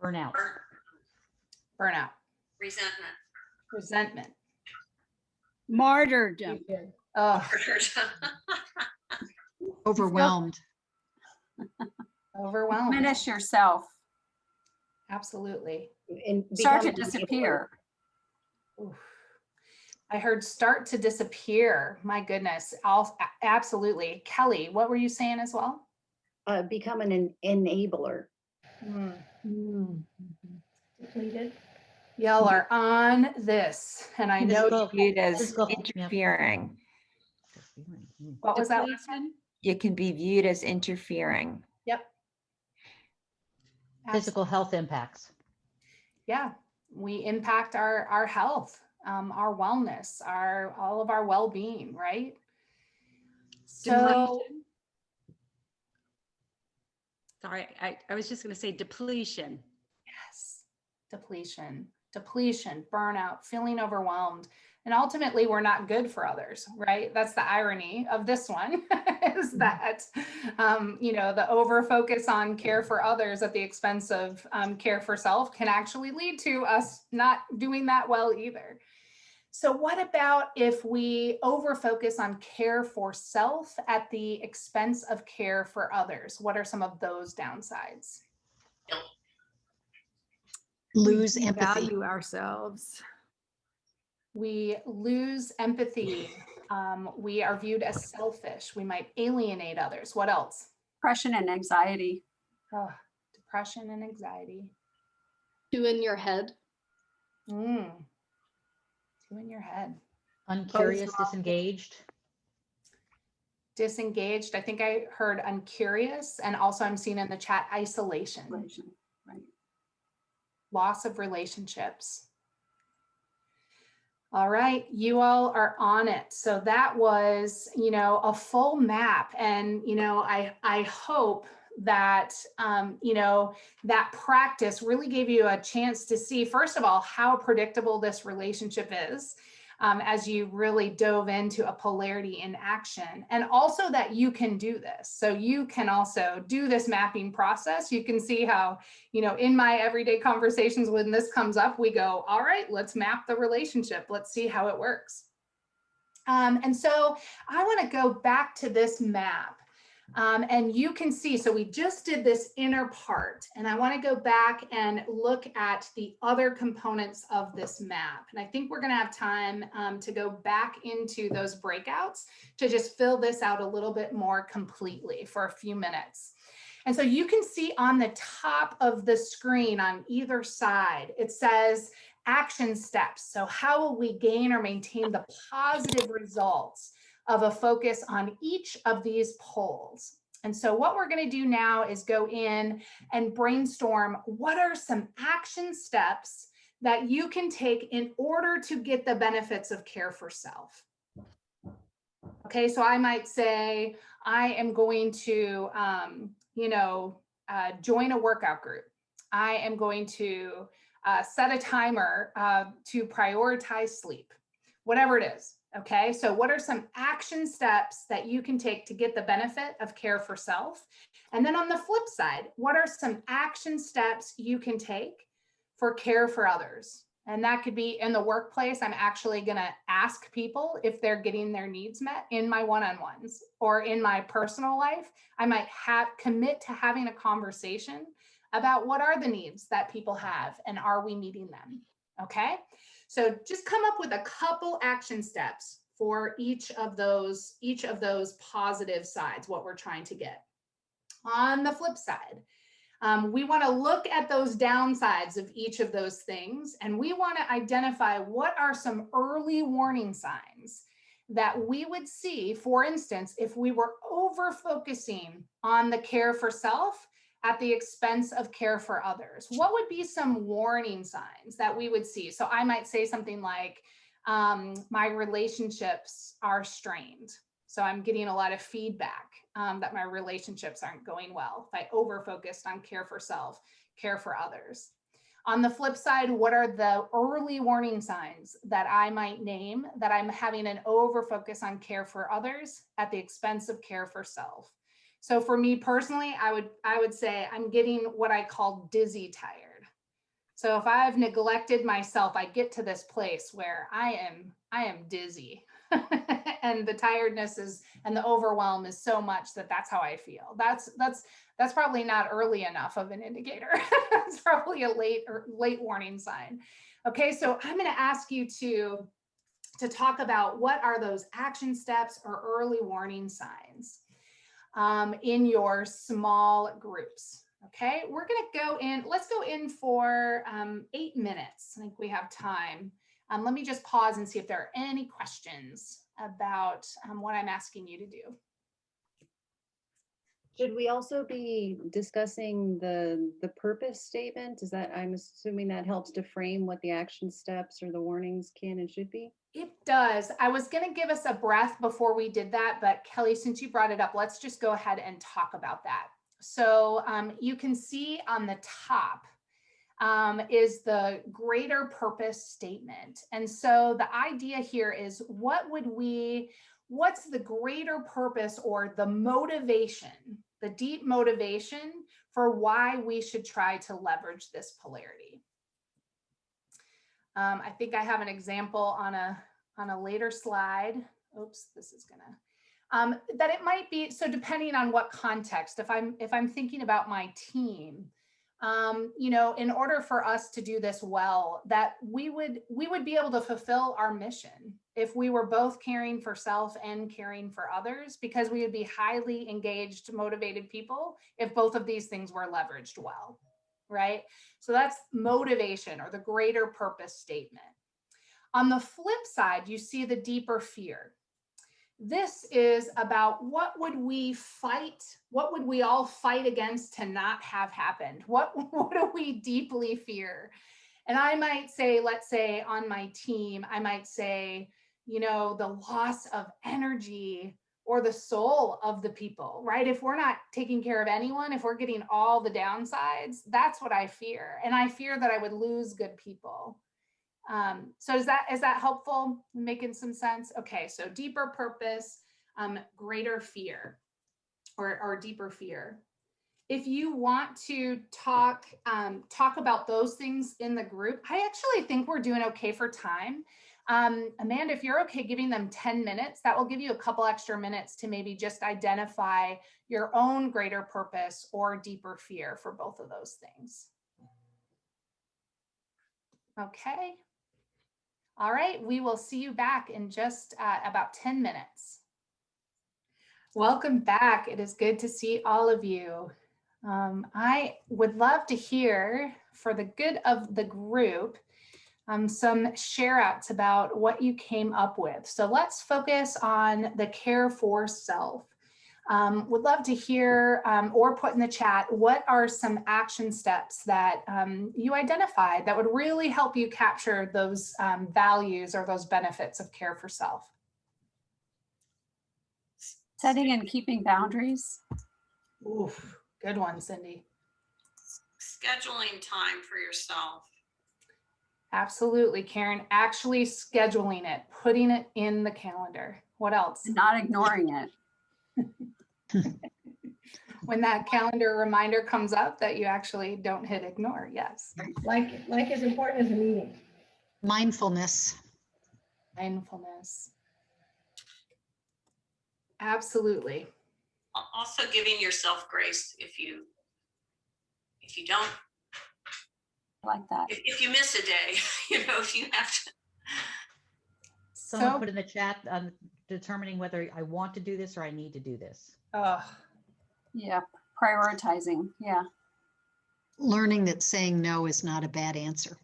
Burnout. Burnout. Resentment. Resentment. Martyrdom. Oh, Overwhelmed. overwhelmed. Diminish yourself. Absolutely. And Start to become an disappear. Oof. I heard start to disappear. My goodness. Absolutely. Kelly, what were you saying as well? become an enabler. Mm. Depleted. Y'all are on this, and I know, Physical- Viewed as physical- yep. interfering. what was that last one? Depletion, it can be viewed as interfering. Yep. Physical health impacts. Yeah, we impact our health, our wellness, all of our well-being, right? So, Sorry, I was just going to say depletion. yes, depletion, burnout, feeling overwhelmed. And ultimately, we're not good for others, right? That's the irony of this one, is that, the over focus on care for others at the expense of care for self can actually lead to us not doing that well either. So what about if we over focus on care for self at the expense of care for others? What are some of those downsides? Lose We empathy. value ourselves. We lose empathy. We are viewed as selfish. We might alienate others. What else? Depression and anxiety. Oh, depression and anxiety. Two in your head. Two in your head. Uncurious, disengaged. Disengaged. I think I heard uncurious. And also I'm seeing in the chat isolation. Right. Loss of relationships. All right, you all are on it. So that was, a full map. And, I hope that, that practice really gave you a chance to see, first of all, how predictable this relationship is. As you really dove into a polarity in action, and also that you can do this. So you can also do this mapping process. You can see how, in my everyday conversations, when this comes up, we go, all right, let's map the relationship. Let's see how it works. And so I want to go back to this map. And you can see, so we just did this inner part, and I want to go back and look at the other components of this map. And I think we're going to have time to go back into those breakouts to just fill this out a little bit more completely for a few minutes. And so you can see on the top of the screen on either side, it says action steps. So how will we gain or maintain the positive results of a focus on each of these poles? And so what we're going to do now is go in and brainstorm what are some action steps that you can take in order to get the benefits of care for self. Okay, so I might say I am going to, join a workout group. I am going to set a timer to prioritize sleep, whatever it is. Okay, so what are some action steps that you can take to get the benefit of care for self? And then on the flip side, what are some action steps you can take for care for others? And that could be in the workplace. I'm actually going to ask people if they're getting their needs met in my one-on-ones, or in my personal life. I might commit to having a conversation about what are the needs that people have and are we meeting them? Okay. So just come up with a couple action steps for each of those positive sides, what we're trying to get. On the flip side, we want to look at those downsides of each of those things, and we want to identify what are some early warning signs that we would see, for instance, if we were over focusing on the care for self at the expense of care for others. What would be some warning signs that we would see? So I might say something like, my relationships are strained. So I'm getting a lot of feedback that my relationships aren't going well. If I over-focused on care for self, care for others. On the flip side, what are the early warning signs that I might name that I'm having an over-focus on care for others at the expense of care for self? So for me personally, I would say I'm getting what I call dizzy tired. So if I've neglected myself, I get to this place where I am dizzy and the tiredness and the overwhelm is so much that that's how I feel. That's probably not early enough of an indicator. It's probably a late warning sign. Okay, so I'm going to ask you to talk about what are those action steps or early warning signs in your small groups. Okay, we're gonna go in, let's go in for 8 minutes. I think we have time. Let me just pause and see if there are any questions about what I'm asking you to do. Should we also be discussing the purpose statement? Is that, I'm assuming that helps to frame what the action steps or the warnings can and should be? It does. I was going to give us a breath before we did that, but Kelly, since you brought it up, let's just go ahead and talk about that. So you can see on the top is the greater purpose statement. And so the idea here is what's the greater purpose or the motivation, the deep motivation for why we should try to leverage this polarity. I think I have an example on a later slide. Oops, this is gonna, that it might be, so depending on what context, if I'm thinking about my team, you know, in order for us to do this well, that we would be able to fulfill our mission if we were both caring for self and caring for others, because we would be highly engaged, motivated people if both of these things were leveraged well, right? So that's motivation or the greater purpose statement. On the flip side, you see the deeper fear. This is about what would we fight? What would we all fight against to not have happened? What do we deeply fear? And I might say, let's say on my team, I might say, you know, the loss of energy or the soul of the people, right? If we're not taking care of anyone, if we're getting all the downsides, that's what I fear. And I fear that I would lose good people. So is that helpful? Making some sense? Okay, so deeper purpose, greater fear or deeper fear. If you want to talk about those things in the group, I actually think we're doing okay for time. Amanda, if you're okay giving them 10 minutes, that will give you a couple extra minutes to maybe just identify your own greater purpose or deeper fear for both of those things. Okay. All right, we will see you back in just about 10 minutes. Welcome back. It is good to see all of you. I would love to hear, for the good of the group, some share outs about what you came up with. So let's focus on the care for self. Would love to hear or put in the chat, what are some action steps that you identified that would really help you capture those values or those benefits of care for self? Setting and keeping boundaries. Oof, good one, Cindy. Scheduling time for yourself. Absolutely, Karen. Actually scheduling it, putting it in the calendar. What else? Not ignoring it. When that calendar reminder comes up that you actually don't hit ignore. Yes. Like as important as a meeting. Mindfulness. Mindfulness. Absolutely. Also giving yourself grace if you don't. I like that. If you miss a day, you know, if you have to. Someone put in the chat determining whether I want to do this or I need to do this. Oh. Yeah, prioritizing. Yeah. Learning that saying no is not a bad answer.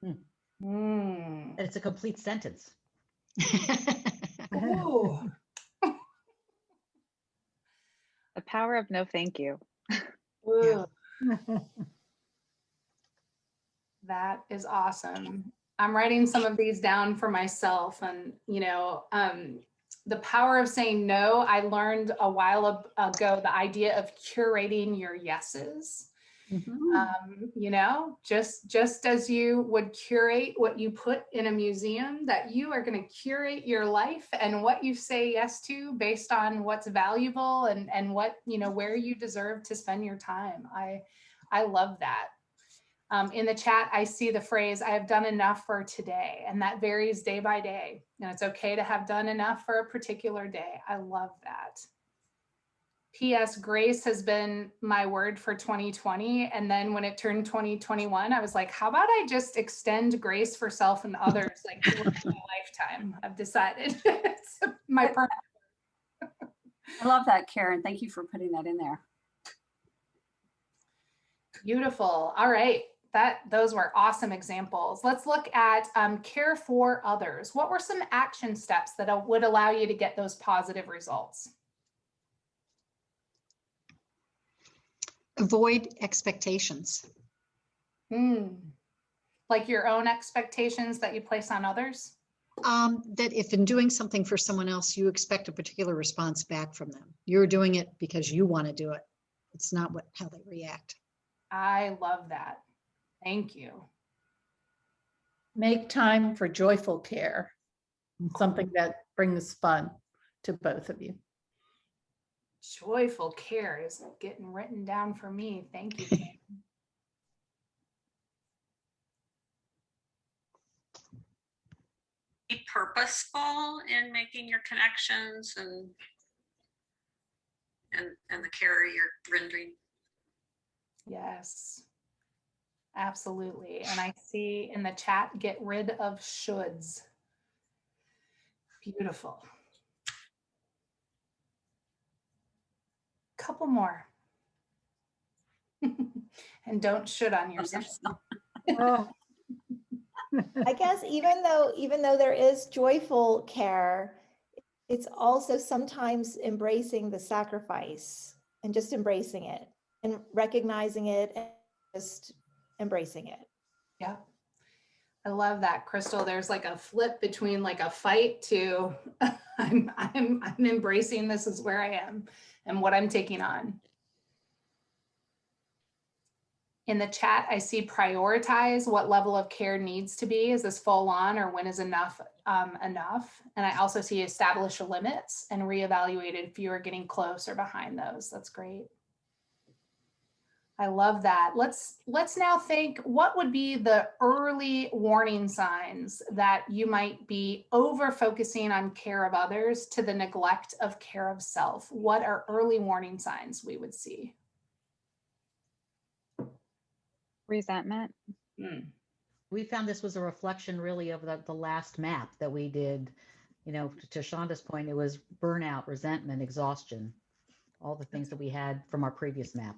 And it's a complete sentence. Ooh. The power of no thank you. Ooh. That is awesome. I'm writing some of these down for myself, and you know, the power of saying no. I learned a while ago the idea of curating your yeses. You know, just as you would curate what you put in a museum, that you are going to curate your life and what you say yes to based on what's valuable and what, you know, where you deserve to spend your time. I love that. In the chat, I see the phrase, I have done enough for today, and that varies day by day. And it's okay to have done enough for a particular day. I love that. P.S. Grace has been my word for 2020. And then when it turned 2021, I was like, how about I just extend grace for self and others like throughout my lifetime? I've decided. It's my permanent. I love that, Karen. Thank you for putting that in there. Beautiful. All right. Those were awesome examples. Let's look at care for others. What were some action steps that would allow you to get those positive results? Avoid expectations. Like your own expectations that you place on others? That if in doing something for someone else, you expect a particular response back from them. You're doing it because you want to do it. It's not how they react. I love that. Thank you. Make time for joyful care, something that brings fun to both of you. Joyful care is getting written down for me. Thank you. Be purposeful in making your connections and the care you're rendering. Yes, absolutely. And I see in the chat, get rid of shoulds. Beautiful. Couple more. And don't should on yourself. Oh. I guess even though there is joyful care, it's also sometimes embracing the sacrifice and just embracing it and recognizing it and just embracing it. Yeah. I love that, Crystal. There's like a flip between like a fight to I'm embracing this is where I am and what I'm taking on. In the chat, I see prioritize what level of care needs to be. Is this full on or when is enough enough? And I also see establish limits and reevaluate if you are getting close or behind those. That's great. I love that. Let's now think, what would be the early warning signs that you might be over focusing on care of others to the neglect of care of self? What are early warning signs we would see? Resentment. We found this was a reflection really of the last map that we did. You know, to Shonda's point, it was burnout, resentment, exhaustion, all the things that we had from our previous map.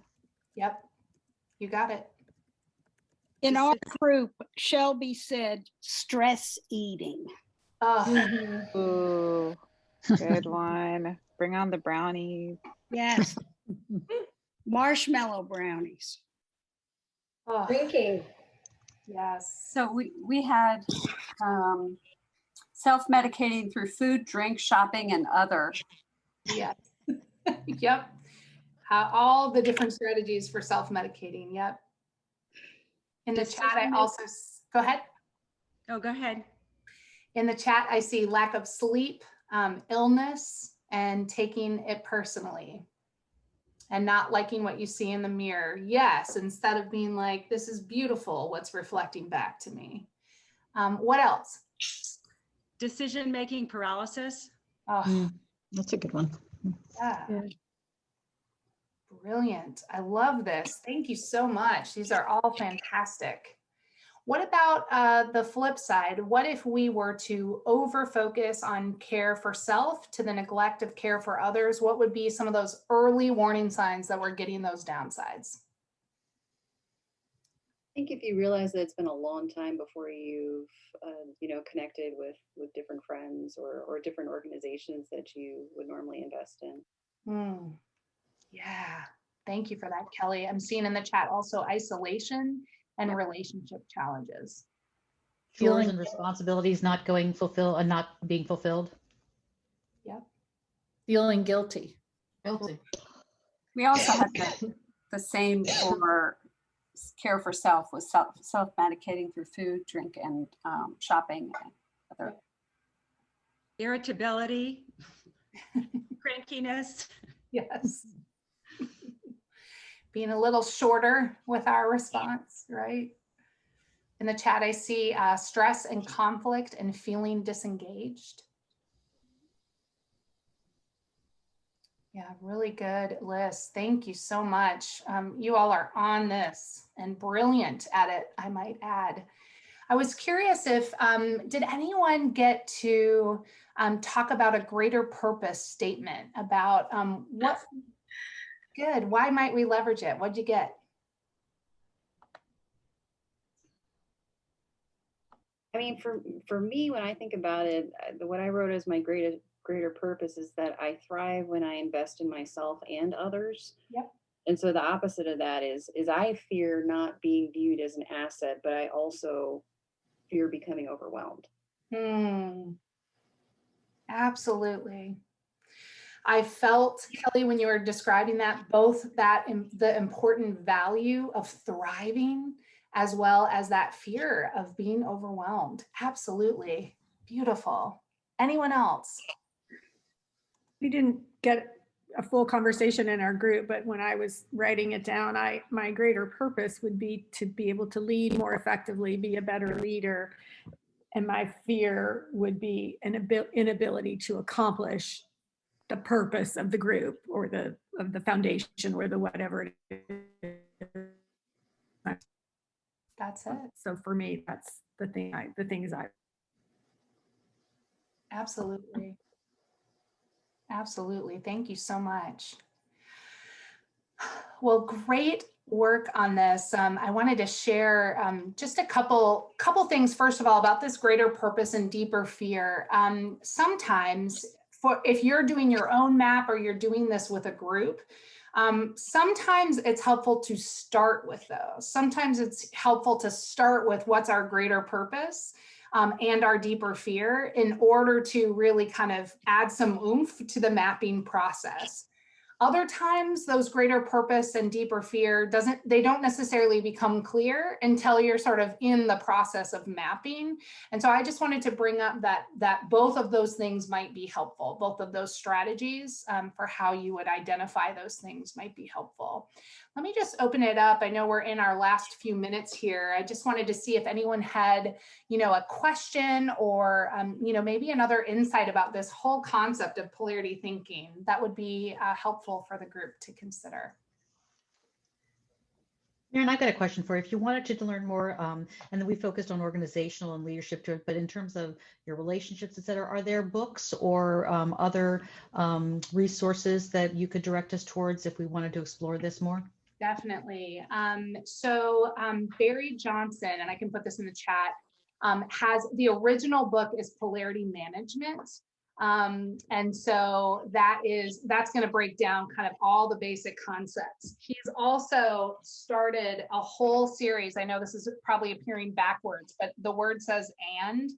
Yep, you got it. In our group, Shelby said stress eating. Oh. Ooh, good one. Bring on the brownies. Yes. Marshmallow brownies. Oh. Drinking. Yes. So we had self-medicating through food, drink, shopping, and other. Yes. Yep. All the different strategies for self-medicating. Yep. In the chat, I also, go ahead. Oh, go ahead. In the chat, I see lack of sleep, illness, and taking it personally. And not liking what you see in the mirror. Yes, instead of being like, this is beautiful, what's reflecting back to me. What else? Decision-making paralysis. Oh, that's a good one. Yeah. Brilliant. I love this. Thank you so much. These are all fantastic. What about the flip side? What if we were to over-focus on care for self to the neglect of care for others? What would be some of those early warning signs that we're getting those downsides? I think if you realize that it's been a long time before you've, connected with different friends or different organizations that you would normally invest in. Yeah, thank you for that, Kelly. I'm seeing in the chat also isolation and relationship challenges. Chores and responsibilities not being fulfilled. Yep. Feeling guilty. We also have the same for care for self with self-medicating through food, drink, and shopping. And other. Irritability, crankiness. Yes. Being a little shorter with our response, right? In the chat, I see stress and conflict and feeling disengaged. Yeah, really good list. Thank you so much. You all are on this and brilliant at it, I might add. I was curious if, did anyone get to talk about a greater purpose statement about what, good, why might we leverage it? What'd you get? I mean, for me, when I think about it, what I wrote as my greater purpose is that I thrive when I invest in myself and others. Yep. And so the opposite of that is I fear not being viewed as an asset, but I also fear becoming overwhelmed. Absolutely. I felt, Kelly, when you were describing that, both that the important value of thriving as well as that fear of being overwhelmed. Absolutely. Beautiful. Anyone else? We didn't get a full conversation in our group, but when I was writing it down, my greater purpose would be to be able to lead more effectively, be a better leader. And my fear would be an inability to accomplish the purpose of the group or of the foundation or the whatever it is. That's it. So for me, that's the things I. Absolutely. Absolutely. Thank you so much. Well, great work on this. I wanted to share just a couple things, first of all, about this greater purpose and deeper fear. Sometimes if you're doing your own map or you're doing this with a group, sometimes it's helpful to start with those. Sometimes it's helpful to start with what's our greater purpose and our deeper fear in order to really kind of add some oomph to the mapping process. Other times, those greater purpose and deeper fear they don't necessarily become clear until you're sort of in the process of mapping. And so I just wanted to bring up that both of those things might be helpful. Both of those strategies for how you would identify those things might be helpful. Let me just open it up. I know we're in our last few minutes here. I just wanted to see if anyone had, a question or, maybe another insight about this whole concept of polarity thinking that would be helpful for the group to consider. Maren, I've got a question for you. If you wanted to learn more, and then we focused on organizational and leadership, but in terms of your relationships, et cetera, are there books or other resources that you could direct us towards if we wanted to explore this more? Definitely. So Barry Johnson, and I can put this in the chat, has the original book is Polarity Management. And so that's going to break down kind of all the basic concepts. He's also started a whole series. I know this is probably appearing backwards, but the word says "and."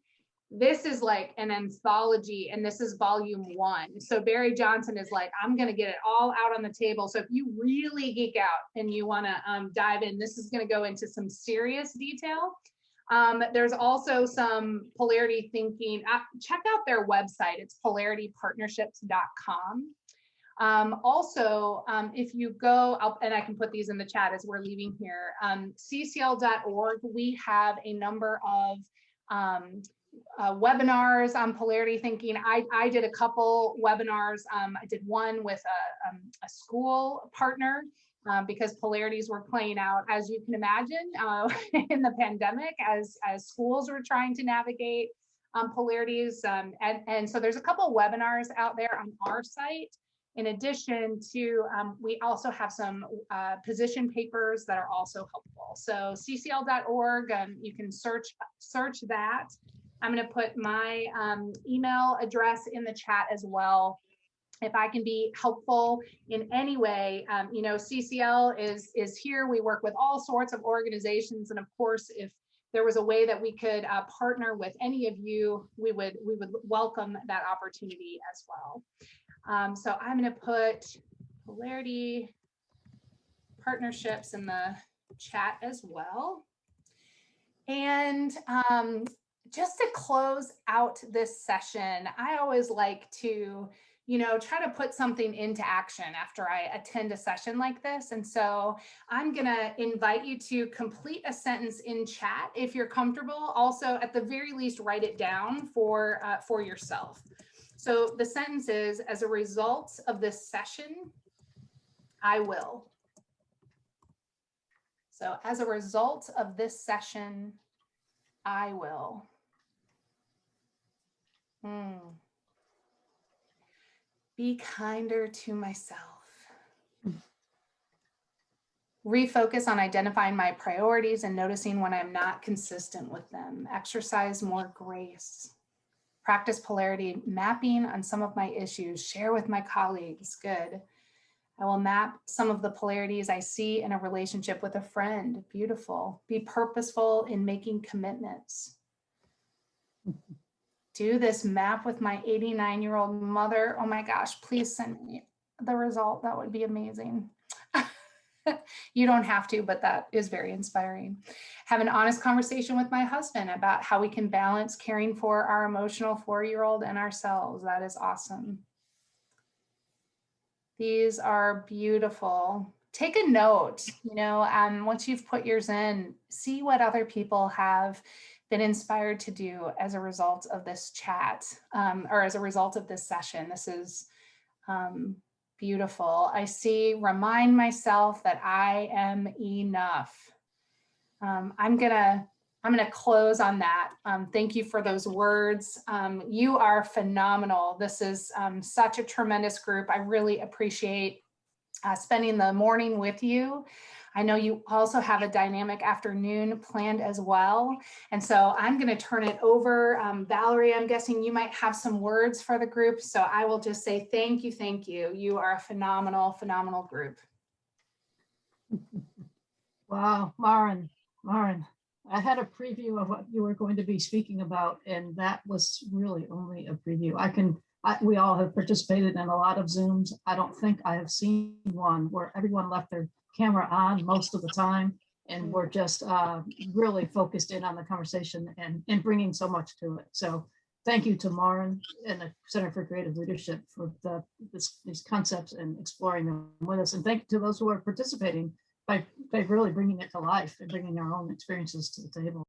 This is like an anthology, and this is volume 1. So Barry Johnson is like, I'm going to get it all out on the table. So if you really geek out and you want to dive in, this is going to go into some serious detail. There's also some polarity thinking. Check out their website. It's polaritypartnerships.com. Also, if you go, and I can put these in the chat as we're leaving here, ccl.org, we have a number of webinars on polarity thinking. I did a couple webinars. I did one with a school partner because polarities were playing out, as you can imagine, in the pandemic as schools were trying to navigate polarities. And so there's a couple webinars out there on our site. In addition to, we also have some position papers that are also helpful. So ccl.org, you can search that. I'm going to put my email address in the chat as well. If I can be helpful in any way, CCL is here. We work with all sorts of organizations, and of course, if there was a way that we could partner with any of you, we would welcome that opportunity as well. So I'm going to put Polarity Partnerships in the chat as well. And just to close out this session, I always like to, try to put something into action after I attend a session like this. And so I'm going to invite you to complete a sentence in chat if you're comfortable. Also, at the very least, write it down for yourself. So the sentence is, as a result of this session, I will. So as a result of this session, I will. Be kinder to myself. refocus on identifying my priorities and noticing when I'm not consistent with them, exercise more grace, practice polarity mapping on some of my issues, share with my colleagues, good. I will map some of the polarities I see in a relationship with a friend, beautiful. Be purposeful in making commitments. Do this map with my 89-year-old mother. Oh my gosh, please send me the result. That would be amazing. You don't have to, but that is very inspiring. Have an honest conversation with my husband about how we can balance caring for our emotional 4-year-old and ourselves. That is awesome. These are beautiful. Take a note, once you've put yours in, see what other people have been inspired to do as a result of this chat, or as a result of this session. This is beautiful. I see, remind myself that I am enough. I'm gonna close on that. Thank you for those words. You are phenomenal. This is such a tremendous group. I really appreciate spending the morning with you. I know you also have a dynamic afternoon planned as well. And so I'm going to turn it over. Valerie, I'm guessing you might have some words for the group. So I will just say thank you, thank you. You are a phenomenal, phenomenal group. Wow, Maren, I had a preview of what you were going to be speaking about, and that was really only a preview. We all have participated in a lot of Zooms. I don't think I have seen one where everyone left their camera on most of the time, and we're just really focused in on the conversation and bringing so much to it. So thank you to Maren and the Center for Creative Leadership for these concepts and exploring them with us. And thank you to those who are participating by really bringing it to life and bringing our own experiences to the table.